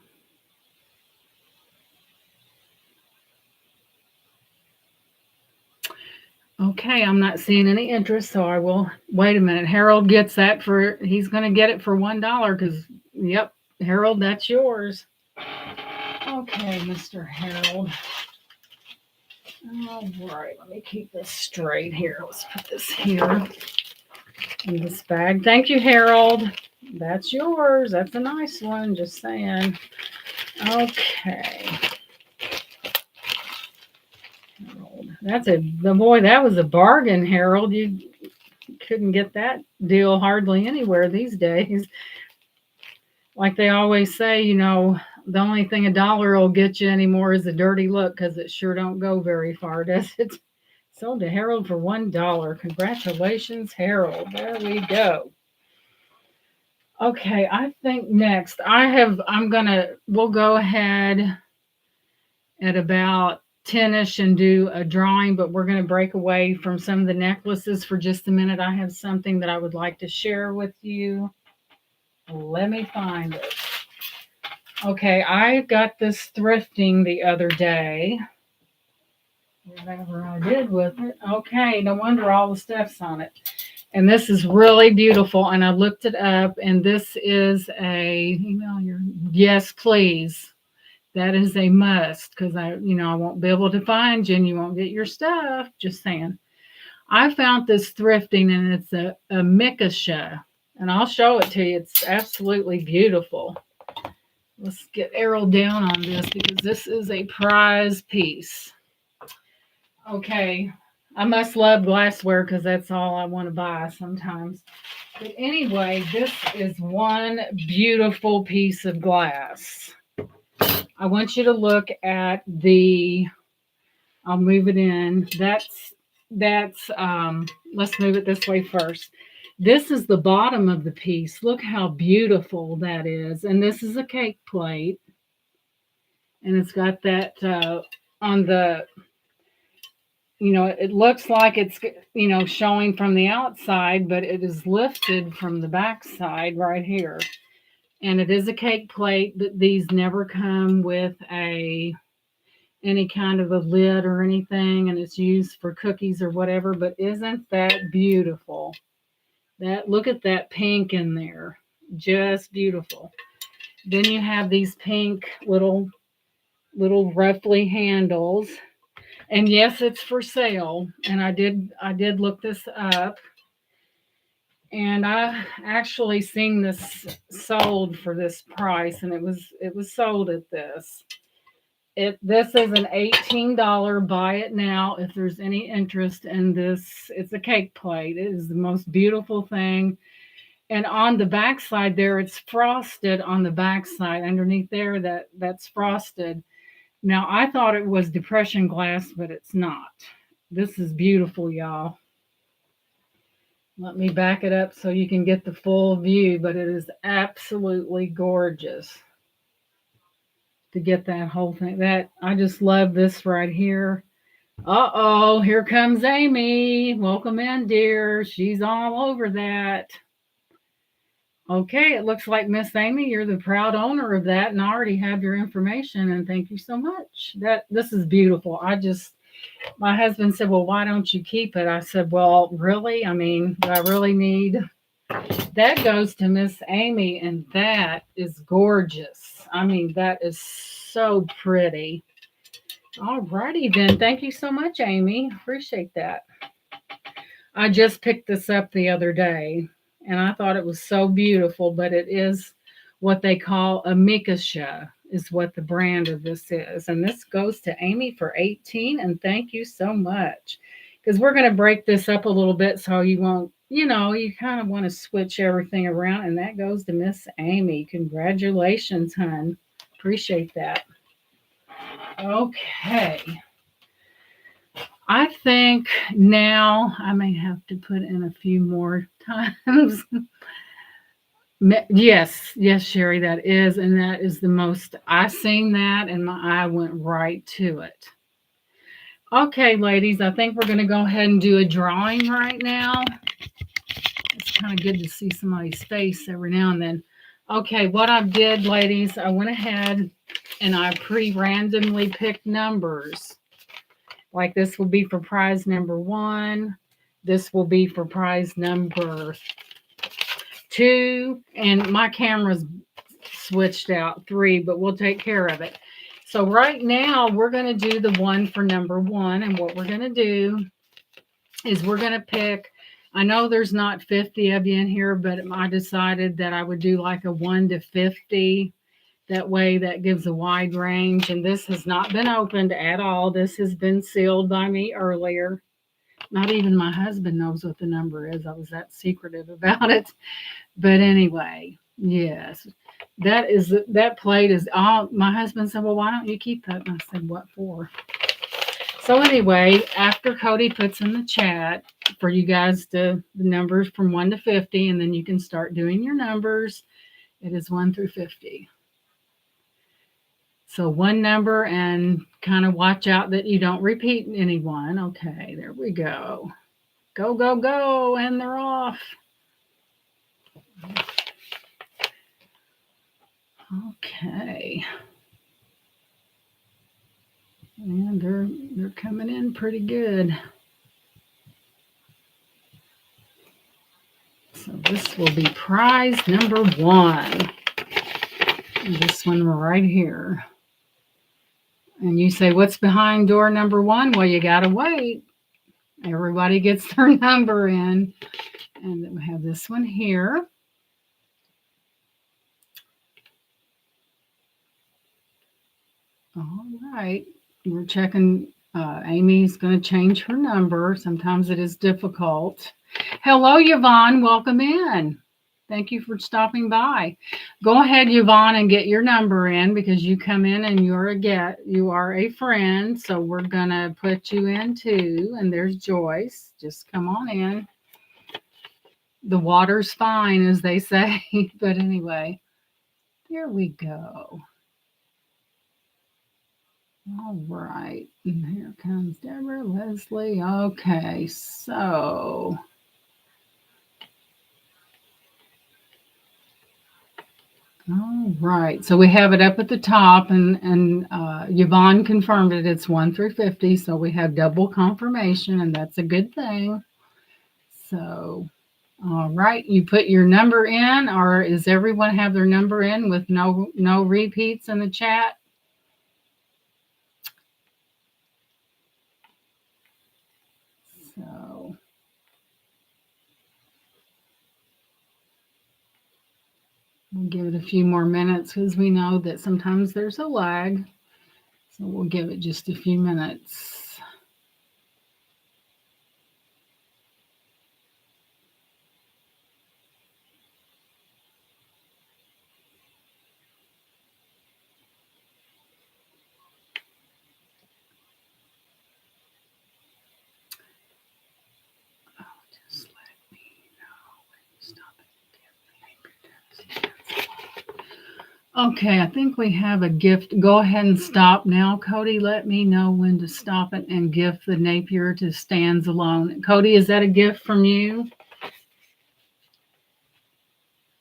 okay, I'm not seeing any interest, so I will wait a minute. Harold gets that he's going to get it for $1 because, yep, Harold, that's yours. Okay, Mr. Harold. All right, let me keep this straight here. Let's put this here in this bag. Thank you, Harold. That's yours. That's a nice one, just saying. Okay. Harold. That was a bargain, Harold. You couldn't get that deal hardly anywhere these days. Like they always say, the only thing $1 will get you anymore is a dirty look because it sure don't go very far, does it? Sold to Harold for $1. Congratulations, Harold. There we go. Okay, I think next we'll go ahead at about 10ish and do a drawing, but we're going to break away from some of the necklaces for just a minute. I have something that I would like to share with you. Let me find it. Okay, I got this thrifting the other day. Whatever I did with it. Okay, no wonder all the stuff's on it. And this is really beautiful. And I looked it up, and this is yes, please. That is a must because I won't be able to find you and you won't get your stuff. Just saying. I found this thrifting and it's a mikasha. And I'll show it to you. It's absolutely beautiful. Let's get Errol down on this because this is a prize piece. Okay. I must love glassware because that's all I want to buy sometimes. But anyway, this is one beautiful piece of glass. I want you to look at I'll move it in. Let's move it this way first. This is the bottom of the piece. Look how beautiful that is. And this is a cake plate. And it's got that it looks like it's, showing from the outside, but it is lifted from the back side right here. And it is a cake plate, but these never come with any kind of a lid or anything, and it's used for cookies or whatever. But isn't that beautiful? Look at that pink in there. Just beautiful. Then you have these pink little roughly handles. And yes, it's for sale. And I did look this up, and I actually seen this sold for this price, and it was sold at this. This is an $18 buy it now if there's any interest in this. It's a cake plate. It is the most beautiful thing. And on the backside there, it's frosted on the backside. Underneath there, that's frosted. Now I thought it was depression glass, but it's not. This is beautiful, y'all. Let me back it up so you can get the full view, but it is absolutely gorgeous to get that whole thing. That I just love this right here. Uh-oh, here comes Amy. Welcome in, dear. She's all over that. Okay, it looks like Miss Amy, you're the proud owner of that, and I already have your information. And thank you so much. This is beautiful. My husband said, "Well, why don't you keep it?" I said, "Well, really? I mean, do I really need?" That goes to Miss Amy, and that is gorgeous. I mean, that is so pretty. All righty then. Thank you so much, Amy. Appreciate that. I just picked this up the other day, and I thought it was so beautiful, but it is what they call a Mikasha is what the brand of this is. And this goes to Amy for 18, and thank you so much. Because we're going to break this up a little bit so you won't, you kind of want to switch everything around, and that goes to Miss Amy. Congratulations, hun. Appreciate that. Okay. I think now I may have to put in a few more times. Yes, Sherry, that is, and that is the most. I seen that, and my eye went right to it. Okay, ladies, I think we're going to go ahead and do a drawing right now. It's kind of good to see somebody's face every now and then. Okay, what I did, ladies, I went ahead and I randomly picked numbers. Like this will be for prize number 1. This will be for prize number 2. And my camera's switched out 3, but we'll take care of it. So right now we're going to do the one for number 1. And what we're going to do is we're going to pick, I know there's not 50 of you in here, but I decided that I would do like a 1 to 50. That way that gives a wide range. And this has not been opened at all. This has been sealed by me earlier. Not even my husband knows what the number is. I was that secretive about it. But anyway, yes. That plate is all. My husband said, "Well, why don't you keep that?" And I said, "What for?" So anyway, after Cody puts in the chat for you guys the numbers from 1 to 50, and then you can start doing your numbers. It is 1 through 50. So one number, and kind of watch out that you don't repeat anyone. Okay, there we go. Go, go, go, and they're off. Okay. And they're coming in pretty good. So this will be prize number 1. This one right here. And you say, what's behind door number 1? Well, you got to wait. Everybody gets their number in. And then we have this one here. All right. We're checking. Amy's going to change her number. Sometimes it is difficult. Hello, Yvonne. Welcome in. Thank you for stopping by. Go ahead, Yvonne, and get your number in because you come in and you are a friend. So we're going to put you in too. And there's Joyce. Just come on in. The water's fine, as they say. But anyway, here we go. All right. And here comes Deborah, Leslie. Okay, so all right. So we have it up at the top, and Yvonne confirmed it. It's 1 through 50. So we have double confirmation, and that's a good thing. So, all right. You put your number in, or does everyone have their number in with no repeats in the chat? So. We'll give it a few more minutes because we know that sometimes there's a lag. So we'll give it just a few minutes. Oh, just let me know when you stop it. Okay, I think we have a gift. Go ahead and stop now, Cody. Let me know when to stop it and gift the Napier to Stands Alone. Cody, is that a gift from you?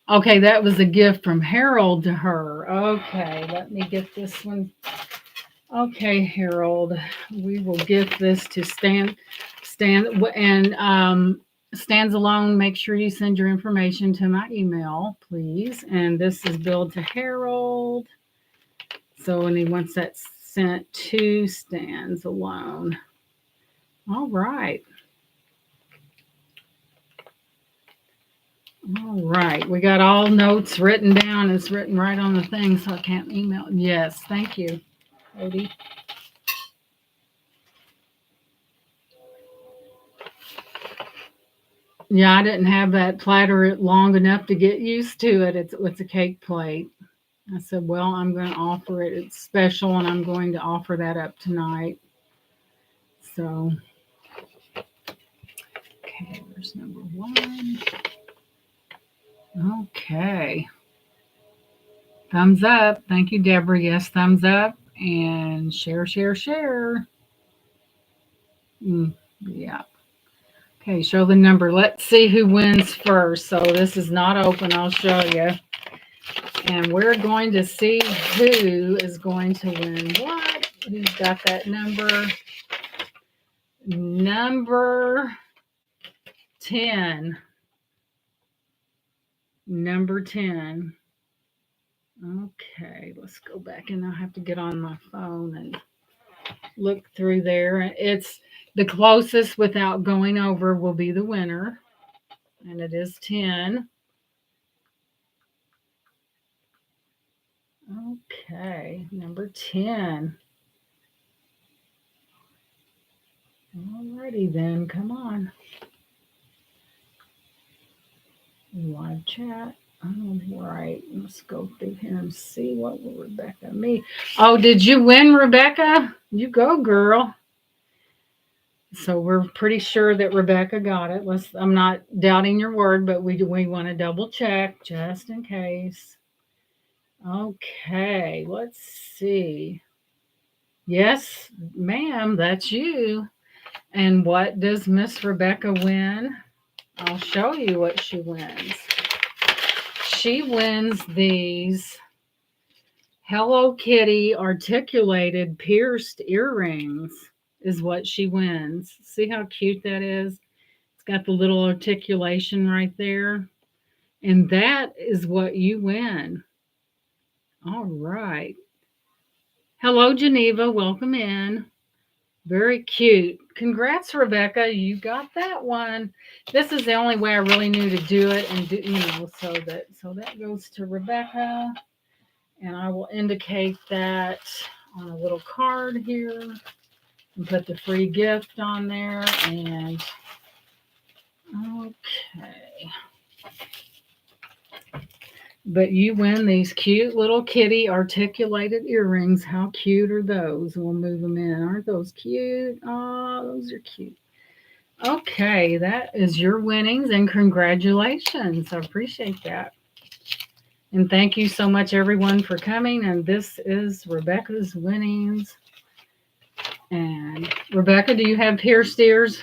Okay, that was a gift from Harold to her. Okay, let me get this one. Okay, Harold, we will gift this to Stan, and Stands Alone. Make sure you send your information to my email, please. And this is billed to Harold. So, and he wants that sent to Stands Alone. All right. All right. We got all notes written down. It's written right on the thing, so I can't email. Yes, thank you, Cody. Yeah, I didn't have that platter long enough to get used to it. It's a cake plate. I said, well, I'm going to offer it. It's special, and I'm going to offer that up tonight. So, okay, there's number 1. Okay. Thumbs up. Thank you, Deborah. Yes, thumbs up. And share, share, share. Yeah. Okay, show the number. Let's see who wins first. So this is not open. I'll show you. And we're going to see who is going to win what. Who's got that number? Number 10. Number 10. Okay, let's go back, and I'll have to get on my phone and look through there. It's the closest without going over will be the winner, and it is 10. Okay, number 10. Alrighty then, come on. Live chat. All right, let's go through here and see what will Rebecca me. Oh, did you win, Rebecca? You go, girl. So we're pretty sure that Rebecca got it. I'm not doubting your word, but we want to double check just in case. Okay, let's see. Yes, ma'am, that's you. And what does Miss Rebecca win? I'll show you what she wins. She wins these Hello Kitty articulated pierced earrings is what she wins. See how cute that is? It's got the little articulation right there. And that is what you win. All right. Hello, Geneva. Welcome in. Very cute. Congrats, Rebecca. You got that one. This is the only way I really knew to do it, and so that goes to Rebecca. And I will indicate that on a little card here and put the free gift on there. And okay. But you win these cute little kitty articulated earrings. How cute are those? We'll move them in. Aren't those cute? Oh, those are cute. Okay, that is your winnings, and congratulations. I appreciate that. And thank you so much, everyone, for coming. And this is Rebecca's winnings. And Rebecca, do you have pierced ears?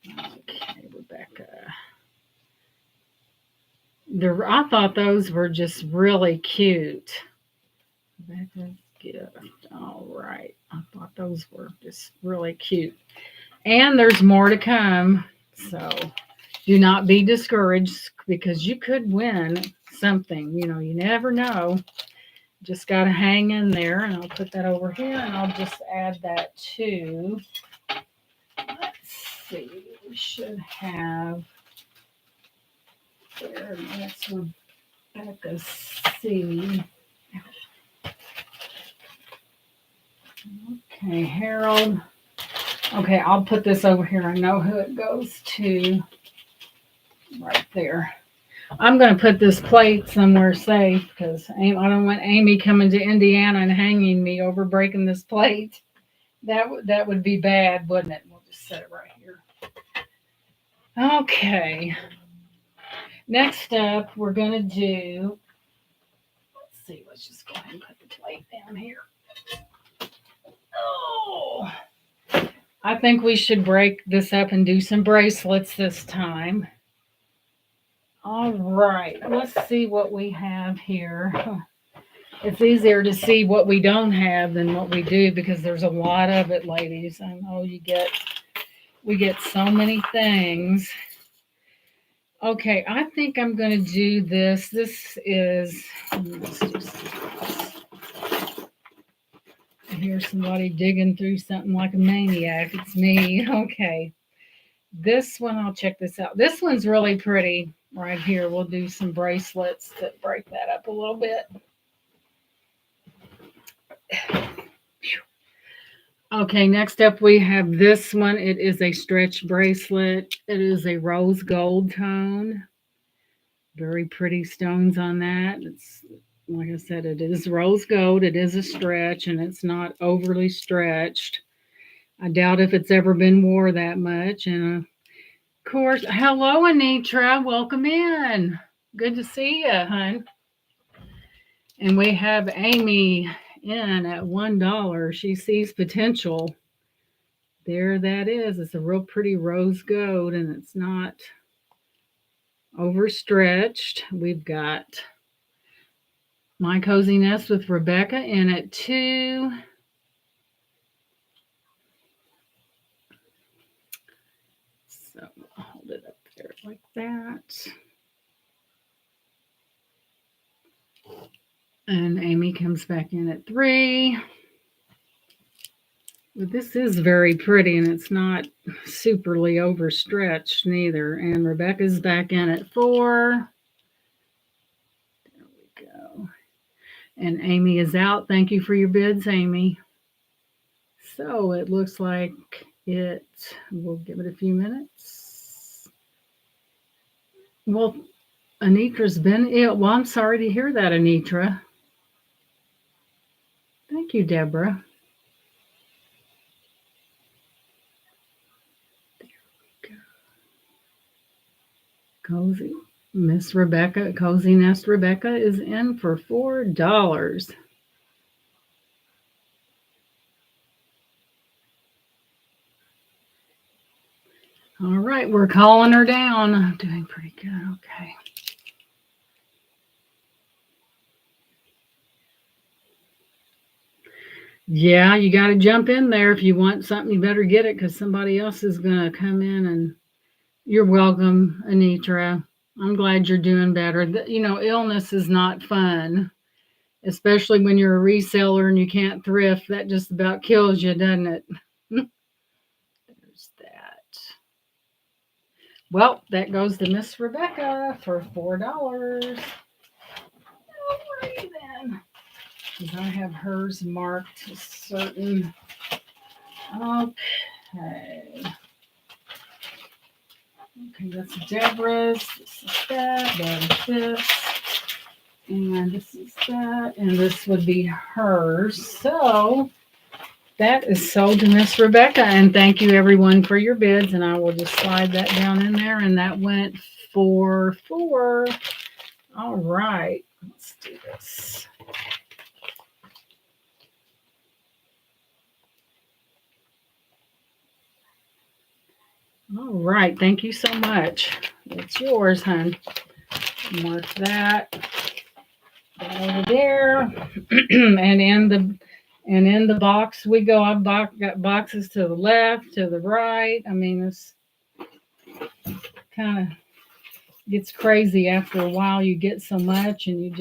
Okay, Rebecca. I thought those were just really cute. Rebecca's gift. All right. I thought those were just really cute. And there's more to come. So do not be discouraged because you could win something. You know, you never know. Just got to hang in there. And I'll put that over here and I'll just add that to. Let's see. We should have. There, that's Rebecca's C. Okay, Harold. Okay, I'll put this over here. I know who it goes to. Right there. I'm going to put this plate somewhere safe because I don't want Amy coming to Indiana and hanging me over breaking this plate. That would be bad, wouldn't it? We'll just set it right here. Okay. Next up, we're going to do, let's see, let's just go ahead and put the plate down here. Oh, I think we should break this up and do some bracelets this time. All right, let's see what we have here. It's easier to see what we don't have than what we do because there's a lot of it, ladies. I know we get so many things. Okay, I think I'm going to do this. This is, let's just, I hear somebody digging through something like a maniac. It's me. Okay. This one, I'll check this out. This one's really pretty right here. We'll do some bracelets that break that up a little bit. Okay, next up we have this one. It is a stretch bracelet. It is a rose gold tone. Very pretty stones on that. It's like I said, it is rose gold. It is a stretch and it's not overly stretched. I doubt if it's ever been wore that much. And of course, hello, Anitra. Welcome in. Good to see you, hon. And we have Amy in at $1. She sees potential. There that is. It's a real pretty rose gold and it's not overstretched. We've got My Cozy Nest with Rebecca in at $2. So I'll hold it up there like that. And Amy comes back in at $3. But this is very pretty and it's not superly overstretched neither. And Rebecca's back in at $4. There we go. And Amy is out. Thank you for your bids, Amy. So it looks like we'll give it a few minutes. Well, Anitra's been ill. Well, I'm sorry to hear that, Anitra. Thank you, Deborah. Cozy Miss Rebecca, Cozy Nest Rebecca is in for $4. All right, we're calling her down. I'm doing pretty good. Okay. Yeah, you got to jump in there. If you want something, you better get it because somebody else is going to come in. And you're welcome, Anitra. I'm glad you're doing better. Illness is not fun, especially when you're a reseller and you can't thrift. That just about kills you, doesn't it? There's that. Well, that goes to Miss Rebecca for $4. Alrighty then. Because I have hers marked certain. Okay. Okay, that's Deborah's. This is that. That is this. And this is that. And this would be hers. So that is sold to Miss Rebecca. And thank you, everyone, for your bids. And I will just slide that down in there. And that went for $4. All right. Let's do this. All right. Thank you so much. It's yours, hon. Mark that over there. And in the box we go. I've got boxes to the left, to the right. I mean, it's kind of gets crazy after a while. You get so much, and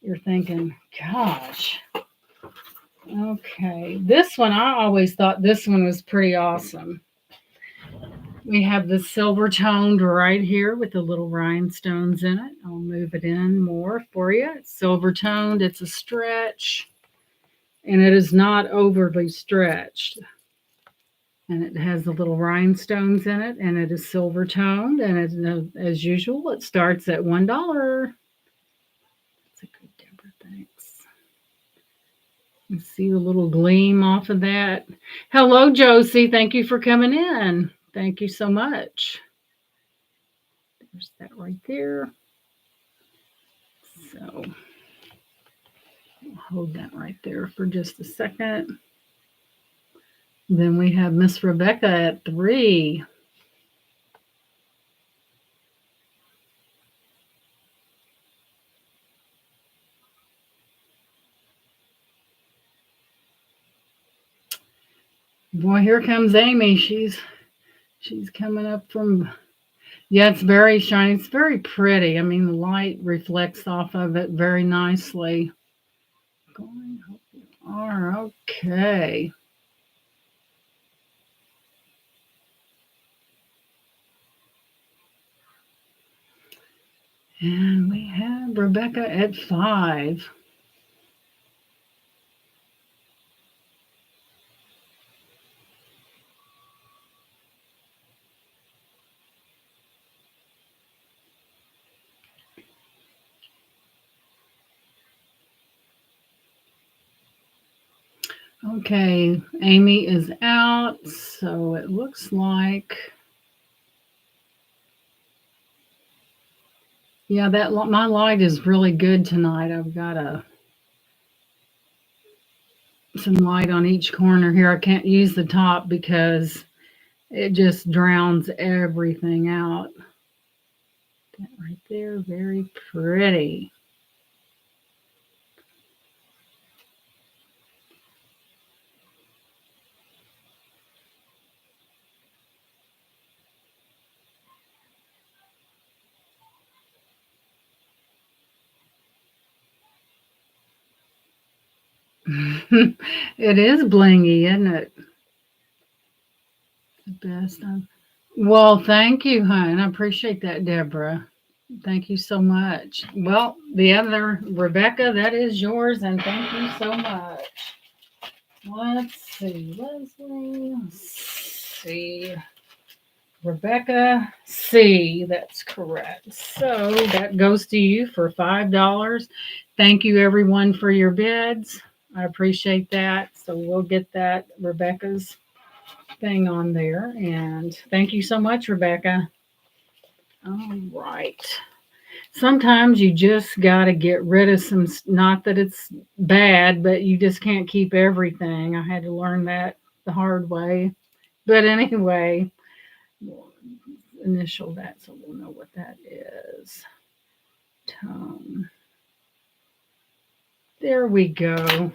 you're thinking, gosh. Okay, this one I always thought this one was pretty awesome. We have the silver toned right here with the little rhinestones in it. I'll move it in more for you. It's silver toned. It's a stretch, and it is not overly stretched. And it has the little rhinestones in it, and it is silver toned. And as usual, it starts at $1. That's a good Deborah. Thanks. You see the little gleam off of that. Hello, Josie. Thank you for coming in. Thank you so much. There's that right there. So I'll hold that right there for just a second. Then we have Miss Rebecca at 3. Boy, here comes Amy. She's coming up from. Yeah, it's very shiny. It's very pretty. I mean, the light reflects off of it very nicely. Going, hope you are okay. And we have Rebecca at 5. Okay, Amy is out, so it looks like, yeah, that my light is really good tonight. I've got some light on each corner here. I can't use the top because it just drowns everything out. That right there, very pretty. It is blingy, isn't it? The best. Well, thank you, hon. I appreciate that, Deborah. Thank you so much. Well, the other, Rebecca, that is yours, and thank you so much. Let's see, Leslie. Let's see. Rebecca C. That's correct. So that goes to you for $5. Thank you, everyone, for your bids. I appreciate that. So we'll get that Rebecca's thing on there. And thank you so much, Rebecca. All right. Sometimes you just got to get rid of some, not that it's bad, but you just can't keep everything. I had to learn that the hard way. But anyway, we'll initial that so we'll know what that is. Tone. There we go.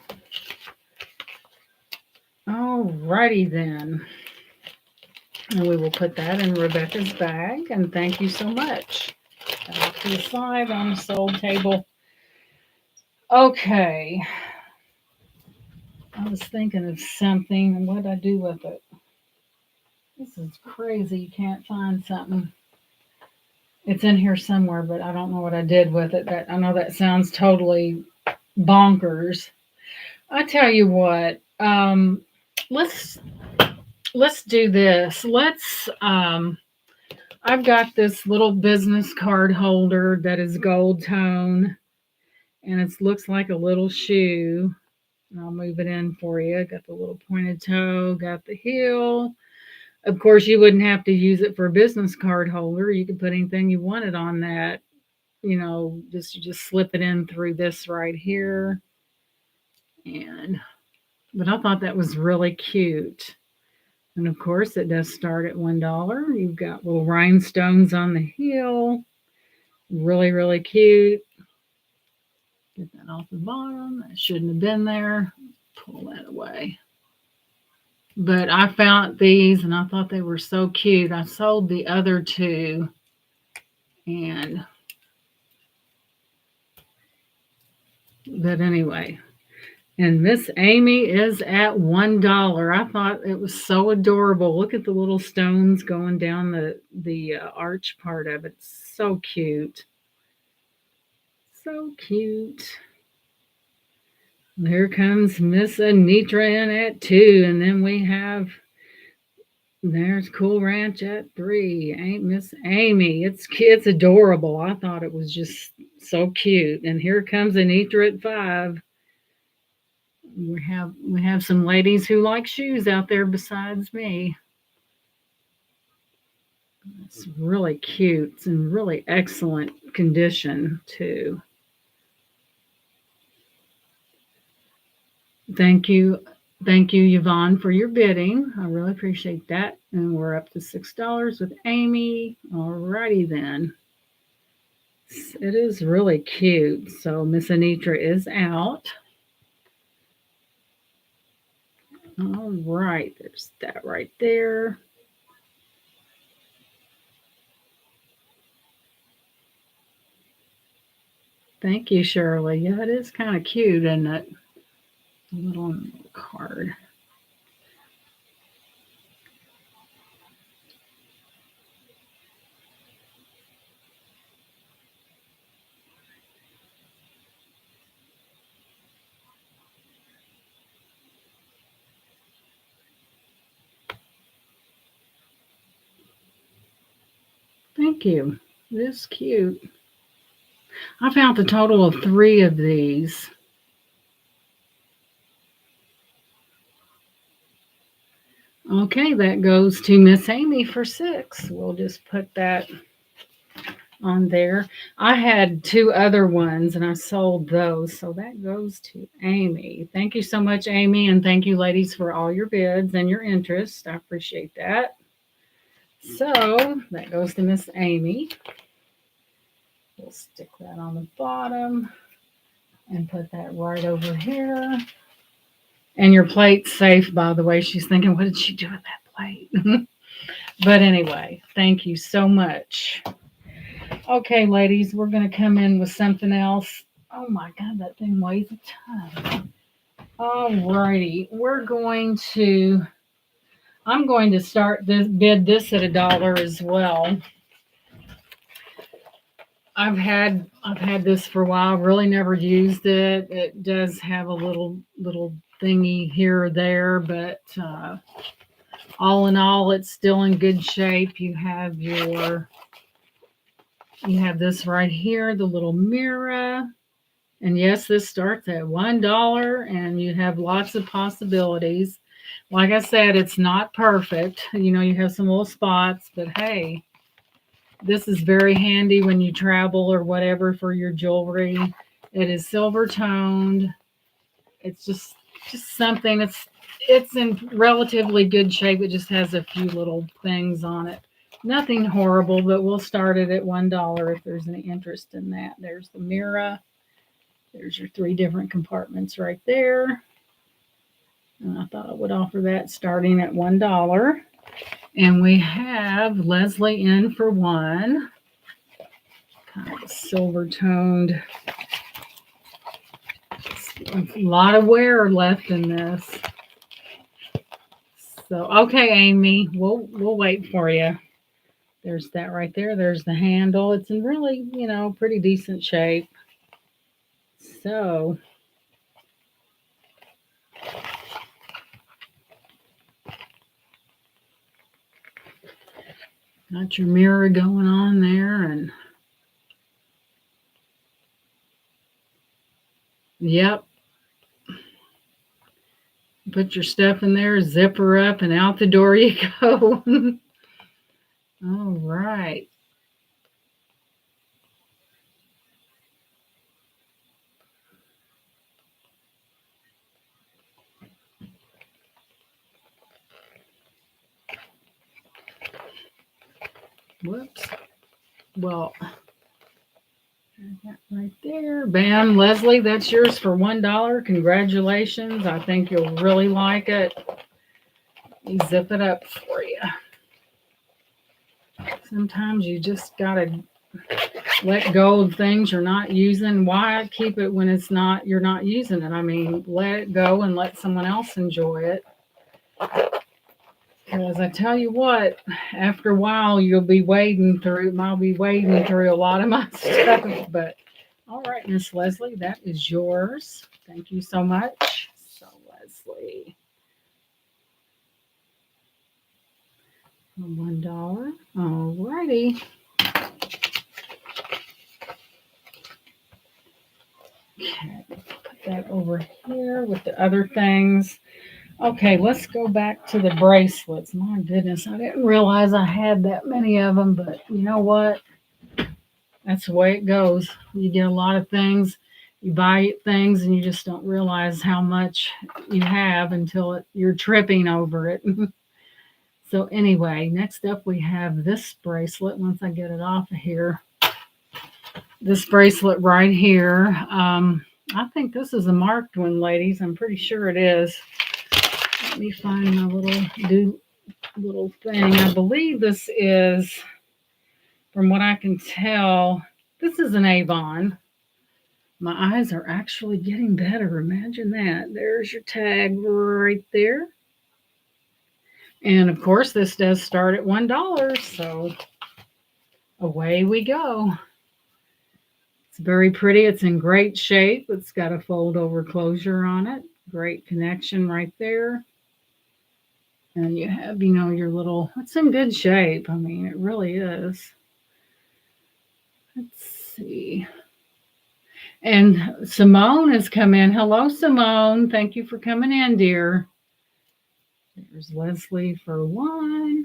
All righty then. And we will put that in Rebecca's bag. And thank you so much. Off to the side on the sold table. Okay. I was thinking of something, and what did I do with it? This is crazy. You can't find something. It's in here somewhere, but I don't know what I did with it. I know that sounds totally bonkers. I tell you what. Let's do this. I've got this little business card holder that is gold tone, and it looks like a little shoe. And I'll move it in for you. Got the little pointed toe, got the heel. Of course, you wouldn't have to use it for a business card holder. You could put anything you wanted on that. You just slip it in through this right here. But I thought that was really cute. And of course, it does start at $1. You've got little rhinestones on the heel. Really, really cute. Get that off the bottom. That shouldn't have been there. Pull that away. But I found these and I thought they were so cute. I sold the other two. And, but anyway, and Miss Amy is at $1. I thought it was so adorable. Look at the little stones going down the arch part of it. So cute. So cute. Here comes Miss Anitra in at 2, and then we have there's Cool Ranch at 3. Ain't Miss Amy? It's adorable. I thought it was just so cute. And here comes Anitra at 5. We have some ladies who like shoes out there besides me. It's really cute. It's in really excellent condition too. Thank you. Thank you, Yvonne, for your bidding. I really appreciate that. And we're up to $6 with Amy. Alrighty then. It is really cute. So Miss Anitra is out. All right, there's that right there. Thank you, Shirley. Yeah, it is kind of cute, isn't it? A little card. Thank you. It is cute. I found a total of 3 of these. Okay, that goes to Miss Amy for 6. We'll just put that on there. I had 2 other ones and I sold those, so that goes to Amy. Thank you so much, Amy, and thank you, ladies, for all your bids and your interest. I appreciate that. So that goes to Miss Amy. We'll stick that on the bottom and put that right over here. And your plate's safe, by the way. She's thinking, what did she do with that plate? But anyway, thank you so much. Okay, ladies, we're going to come in with something else. Oh my God, that thing weighs a ton. All righty, I'm going to start bid this at $1 as well. I've had this for a while. Really never used it. It does have a little thingy here or there, but all in all, it's still in good shape. You have this right here, the little mirror. And yes, this starts at $1 and you have lots of possibilities. Like I said, it's not perfect. You have some little spots, but hey, this is very handy when you travel or whatever for your jewelry. It is silver toned. It's just something. It's in relatively good shape. It just has a few little things on it. Nothing horrible, but we'll start it at $1 if there's any interest in that. There's the mirror. There's your 3 different compartments right there. And I thought I would offer that starting at $1. And we have Leslie in for 1. Kind of a silver toned. A lot of wear left in this. So, okay, Amy, we'll wait for you. There's that right there. There's the handle. It's in really, pretty decent shape. So, got your mirror going on there, and yep. Put your stuff in there, zip her up, and out the door you go. All right. Whoops. Well, that right there. Bam, Leslie, that's yours for $1. Congratulations. I think you'll really like it. Let me zip it up for you. Sometimes you just gotta let go of things you're not using. Why keep it when you're not using it? I mean, let it go and let someone else enjoy it. Because I tell you what, after a while I'll be wading through a lot of my stuff. But all right, Miss Leslie, that is yours. Thank you so much. So Leslie, $1. All righty. Okay, put that over here with the other things. Okay, let's go back to the bracelets. My goodness, I didn't realize I had that many of them, but you know what? That's the way it goes. You get a lot of things, you buy things, and you just don't realize how much you have until you're tripping over it. So anyway, next up we have this bracelet. Once I get it off of here, this bracelet right here. I think this is a marked one, ladies. I'm pretty sure it is. Let me find my little thing. I believe this is, from what I can tell, this is an Avon. My eyes are actually getting better. Imagine that. There's your tag right there. And of course, this does start at $1. So away we go. It's very pretty. It's in great shape. It's got a fold over closure on it. Great connection right there. And you have, your little, it's in good shape. I mean, it really is. Let's see. And Simone has come in. Hello, Simone. Thank you for coming in, dear. There's Leslie for $1.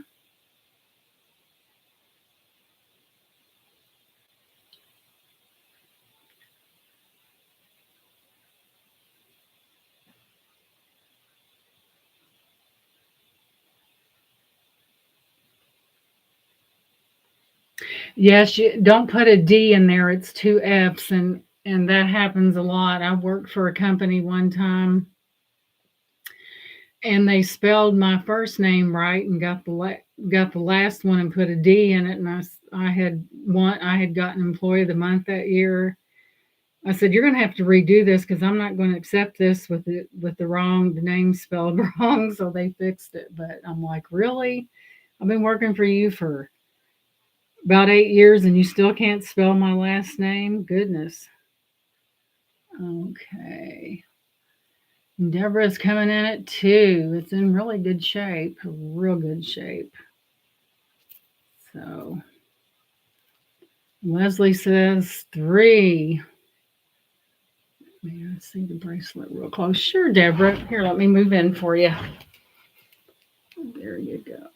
Yes, you don't put a D in there. It's two F's, and that happens a lot. I worked for a company one time, and they spelled my first name right and got the last one and put a D in it. And I had gotten Employee of the Month that year. I said, "You're going to have to redo this because I'm not going to accept this with the name spelled wrong." So they fixed it. But I'm like, really? I've been working for you for about 8 years and you still can't spell my last name? Goodness. Okay. Deborah's coming in at 2. It's in really good shape, real good shape. So Leslie says 3. May I see the bracelet real close? Sure, Deborah. Here, let me move in for you. There you go.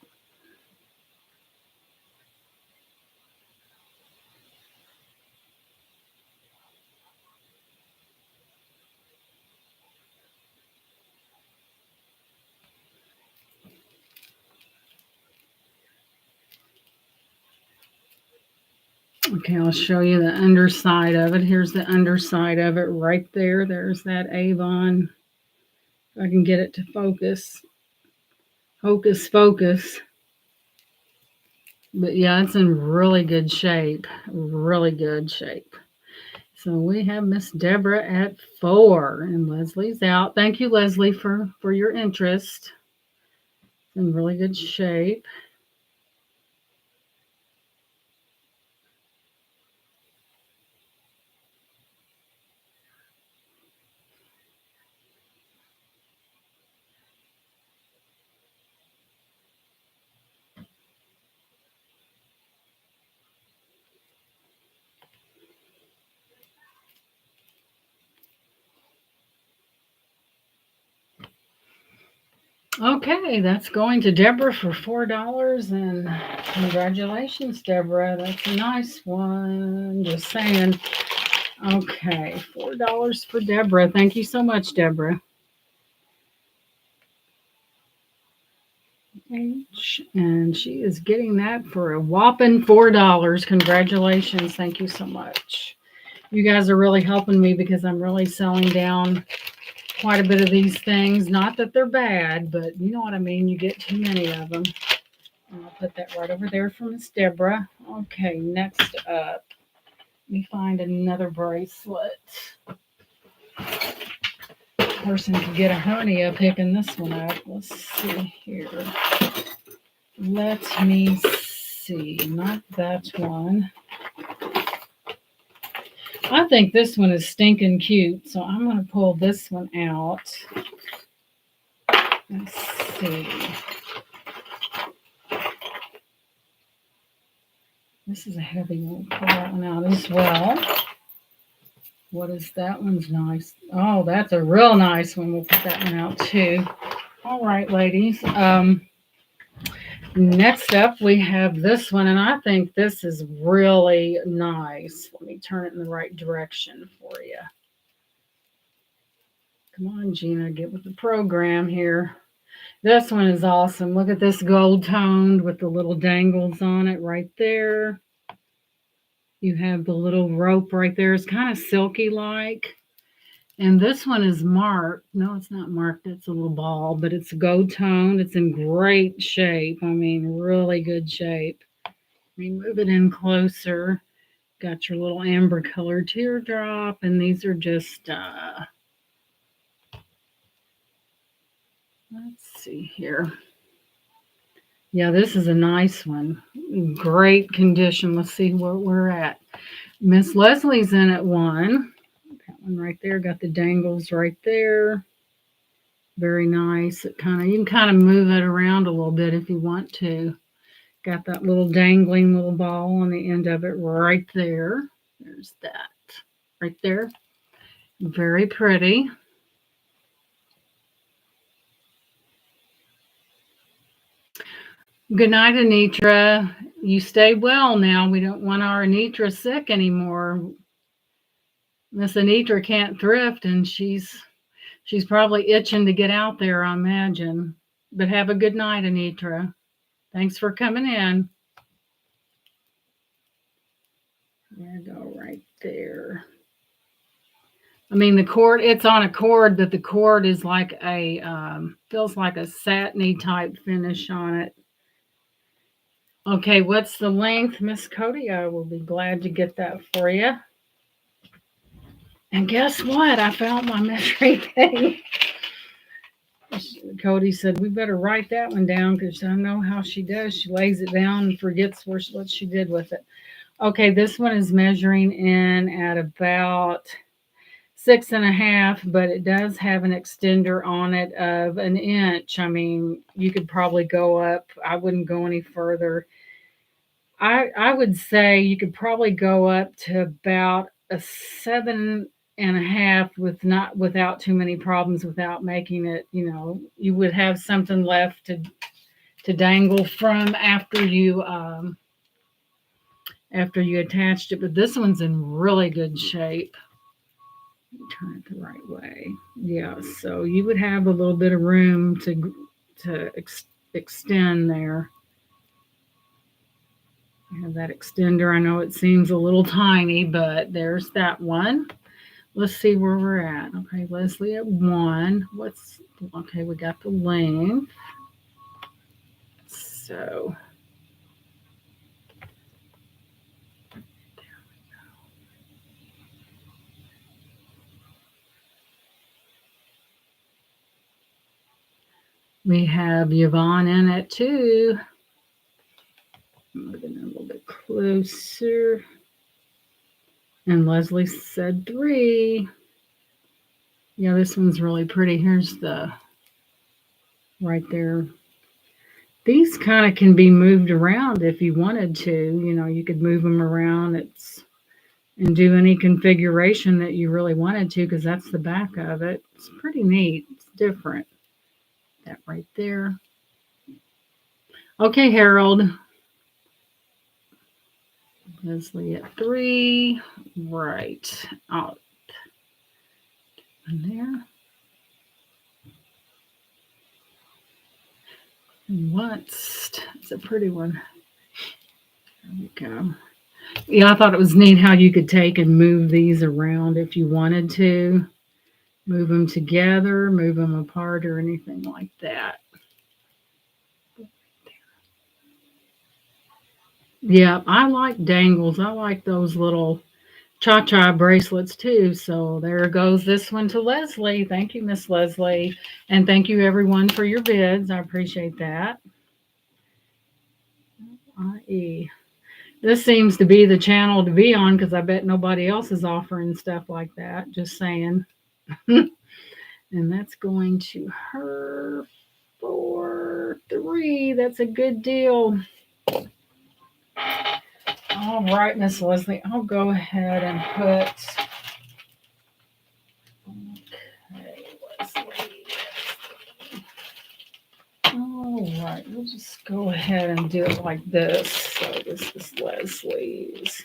Okay, I'll show you the underside of it. Here's the underside of it right there. There's that Avon. If I can get it to focus. Hocus focus. But yeah, it's in really good shape. Really good shape. So we have Miss Deborah at 4, and Leslie's out. Thank you, Leslie, for your interest. It's in really good shape. Okay, that's going to Deborah for $4, and congratulations, Deborah. That's a nice one. Just saying. Okay, $4 for Deborah. Thank you so much, Deborah. H, and she is getting that for a whopping $4. Congratulations. Thank you so much. You guys are really helping me because I'm really selling down quite a bit of these things. Not that they're bad, but you know what I mean. You get too many of them. And I'll put that right over there for Miss Deborah. Okay, next up, let me find another bracelet. Person could get a hernia picking this one up. Let's see here. Let me see. Not that one. I think this one is stinking cute, so I'm going to pull this one out. Let's see. This is a heavy one. Pull that one out as well. What is that one's nice? Oh, that's a real nice one. We'll put that one out too. All right, ladies. Next up, we have this one, and I think this is really nice. Let me turn it in the right direction for you. Come on, Gina, get with the program here. This one is awesome. Look at this gold toned with the little dangles on it right there. You have the little rope right there. It's kind of silky like. And this one is marked. No, it's not marked. It's a little ball, but it's gold toned. It's in great shape. I mean, really good shape. Let me move it in closer. Got your little amber colored teardrop, and these are just, let's see here. Yeah, this is a nice one. Great condition. Let's see where we're at. Miss Leslie's in at one. That one right there. Got the dangles right there. Very nice. It you can kind of move it around a little bit if you want to. Got that little dangling little ball on the end of it right there. There's that right there. Very pretty. Good night, Anitra. You stay well now. We don't want our Anitra sick anymore. Miss Anitra can't thrift, and she's probably itching to get out there, I imagine. But have a good night, Anitra. Thanks for coming in. There you go, right there. I mean, the cord, it's on a cord, but the cord is like feels like a satiny type finish on it. Okay, what's the length, Miss Cody? I will be glad to get that for you. And guess what? I found my measuring thing. Cody said, we better write that one down because I know how she does. She lays it down and forgets what she did with it. Okay, this one is measuring in at about 6.5, but it does have an extender on it of an inch. I mean, you could probably go up. I wouldn't go any further. I would say you could probably go up to about a 7.5 without too many problems, without making it, you would have something left to dangle from after you attached it. But this one's in really good shape. Turn it the right way. Yeah, so you would have a little bit of room to extend there. I have that extender. I know it seems a little tiny, but there's that one. Let's see where we're at. Okay, Leslie at 1. Okay, we got the length. So we have Yvonne in it 2. Moving a little bit closer. And Leslie said 3. Yeah, this one's really pretty. Here's the right there. These kind of can be moved around if you wanted to. You could move them around and do any configuration that you really wanted to, because that's the back of it. It's pretty neat. It's different. That right there. Okay, Harold. Leslie at 3. Right. Out. And there. It's a pretty one. There we go. Yeah, I thought it was neat how you could take and move these around if you wanted to. Move them together, move them apart, or anything like that. Yeah, I like dangles. I like those little cha-cha bracelets too. So there goes this one to Leslie. Thank you, Miss Leslie. And thank you everyone for your bids. I appreciate that. IE. This seems to be the channel to be on because I bet nobody else is offering stuff like that. Just saying. And that's going to her for 3. That's a good deal. All right, Miss Leslie, I'll go ahead and put. Okay, Leslie. All right, we'll just go ahead and do it like this. So this is Leslie's.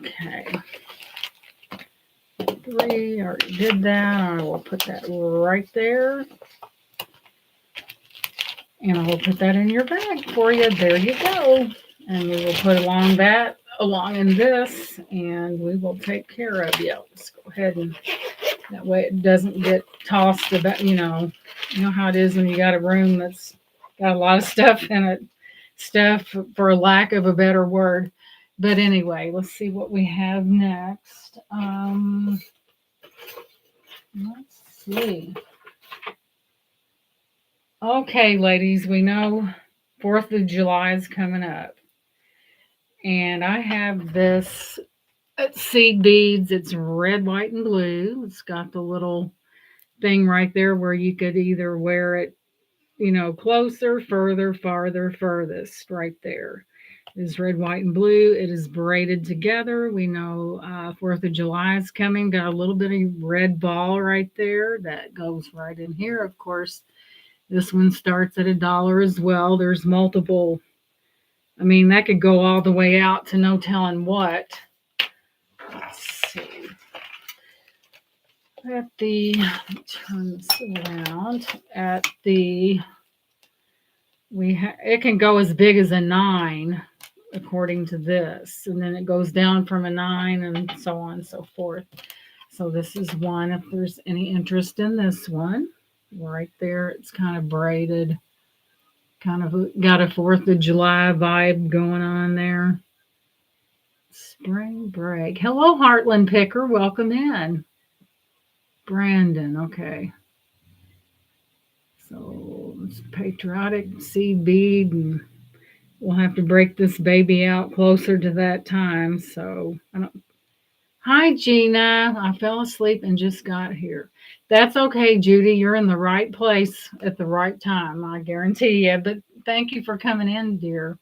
Okay. 3, I already did that. I will put that right there. And I will put that in your bag for you. There you go. And we will put along in this, and we will take care of you. Let's go ahead and that way it doesn't get tossed about, you know how it is when you got a room that's got a lot of stuff in it. Stuff for lack of a better word. But anyway, let's see what we have next. Let's see. Okay, ladies, we know 4th of July is coming up. And I have this seed beads. It's red, white, and blue. It's got the little thing right there where you could either wear it, closer, further, farther, furthest, right there. It is red, white, and blue. It is braided together. We know 4th of July is coming. Got a little bit of red ball right there that goes right in here. Of course, this one starts at $1 as well. There's multiple. I mean, that could go all the way out to no telling what. Let's see. Let me turn this around. It can go as big as a 9 according to this, and then it goes down from a 9 and so on and so forth. So this is one. If there's any interest in this one, right there, it's kind of braided, kind of got a 4th of July vibe going on there. Spring break. Hello, Heartland Picker. Welcome in. Brandon, okay. So it's patriotic seed bead, and we'll have to break this baby out closer to that time. So I don't. Hi, Gina. I fell asleep and just got here. That's okay, Judy. You're in the right place at the right time. I guarantee you. But thank you for coming in, dear.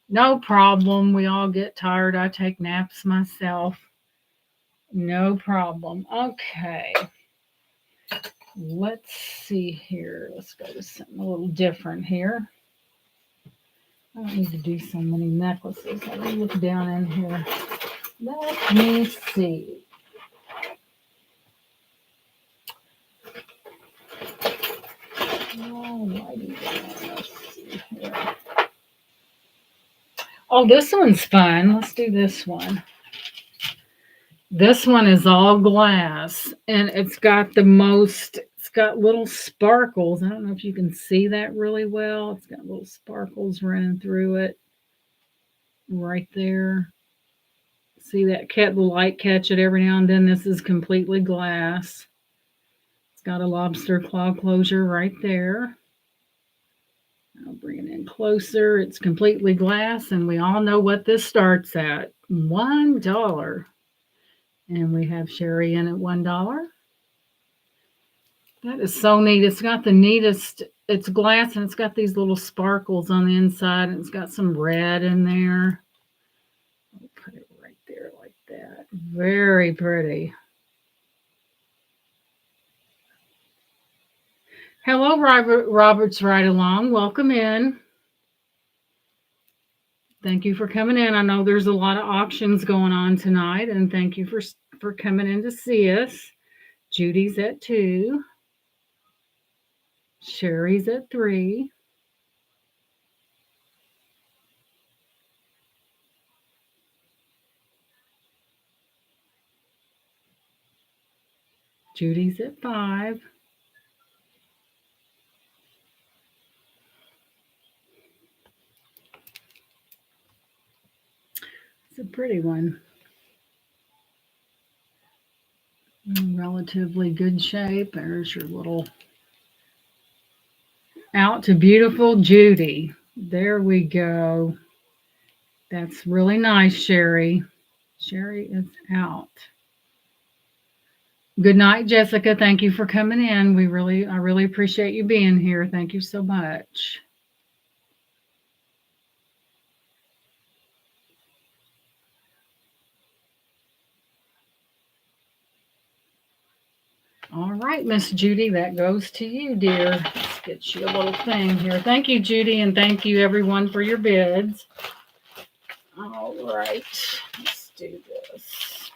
No problem. We all get tired. I take naps myself. No problem. Okay. Let's see here. Let's go to something a little different here. I don't need to do so many necklaces. Let me look down in here. Let me see. Alrighty. Let's see here. Oh, this one's fun. Let's do this one. This one is all glass, and it's got little sparkles. I don't know if you can see that really well. It's got little sparkles running through it right there. See that the light catch it every now and then. This is completely glass. It's got a lobster claw closure right there. I'll bring it in closer. It's completely glass, and we all know what this starts at. $1. And we have Sherry in at $1. That is so neat. It's got the neatest, it's glass and it's got these little sparkles on the inside, and it's got some red in there. I'll put it right there like that. Very pretty. Hello, Robert's right along. Welcome in. Thank you for coming in. I know there's a lot of auctions going on tonight, and thank you for coming in to see us. Judy's at 2. Sherry's at 3. Judy's at 5. It's a pretty one. In relatively good shape. There's your little out to beautiful Judy. There we go. That's really nice, Sherry. Sherry is out. Good night, Jessica. Thank you for coming in. I really appreciate you being here. Thank you so much. All right, Miss Judy, that goes to you, dear. Let's get you a little thing here. Thank you, Judy, and thank you, everyone, for your bids. All right, let's do this.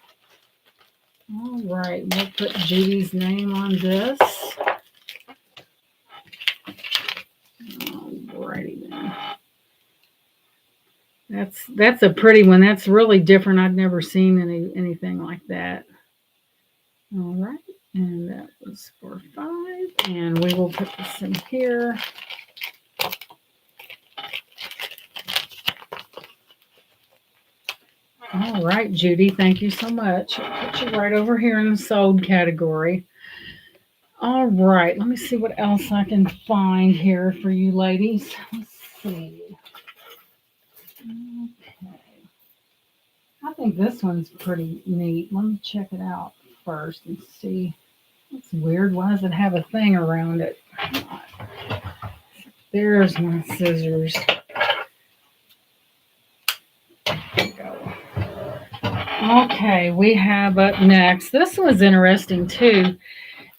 All right, we'll put Judy's name on this. All righty then. That's a pretty one. That's really different. I've never seen anything like that. All right. And that was for 5. And we will put this in here. All right, Judy, thank you so much. I'll put you right over here in the sold category. All right, let me see what else I can find here for you ladies. Let's see. Okay. I think this one's pretty neat. Let me check it out first and see. It's weird. Why does it have a thing around it? There's my scissors. There we go. Okay, we have up next. This one's interesting too.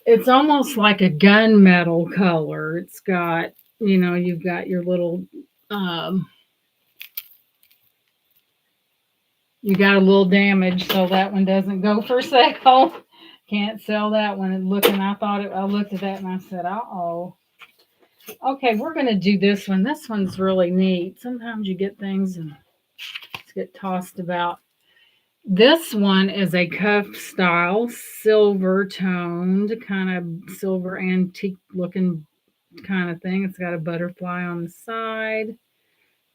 It's almost like a gunmetal color. It's got, you've got your little, you got a little damage, so that one doesn't go for sale. Can't sell that one. And I looked at that and I said, uh-oh. Okay, we're going to do this one. This one's really neat. Sometimes you get things and get tossed about. This one is a cuff style, silver toned, kind of silver antique looking kind of thing. It's got a butterfly on the side.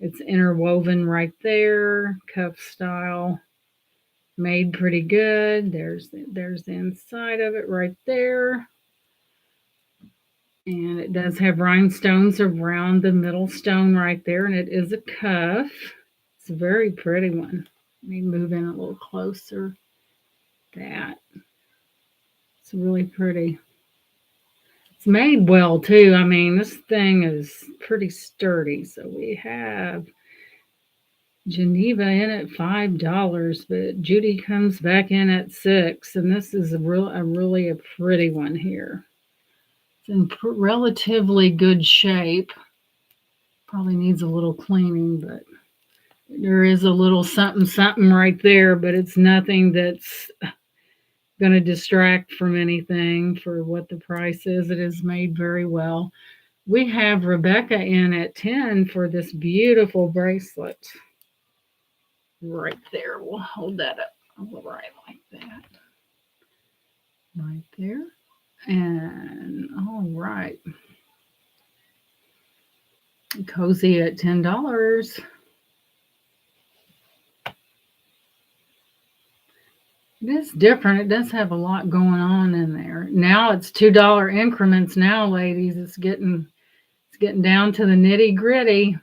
It's interwoven right there, cuff style. Made pretty good. There's the inside of it right there. And it does have rhinestones around the middle stone right there. And it is a cuff. It's a very pretty one. Let me move in a little closer. That. It's really pretty. It's made well too. I mean, this thing is pretty sturdy. So we have Geneva in at $5, but Judy comes back in at $6, and this is a really pretty one here. It's in relatively good shape. Probably needs a little cleaning, but there is a little something right there, but it's nothing that's going to distract from anything for what the price is. It is made very well. We have Rebecca in at 10 for this beautiful bracelet. Right there. We'll hold that up right like that. Right there. And all right. Cozy at $10. It is different. It does have a lot going on in there. Now it's $2 increments now, ladies. It's getting down to the nitty gritty.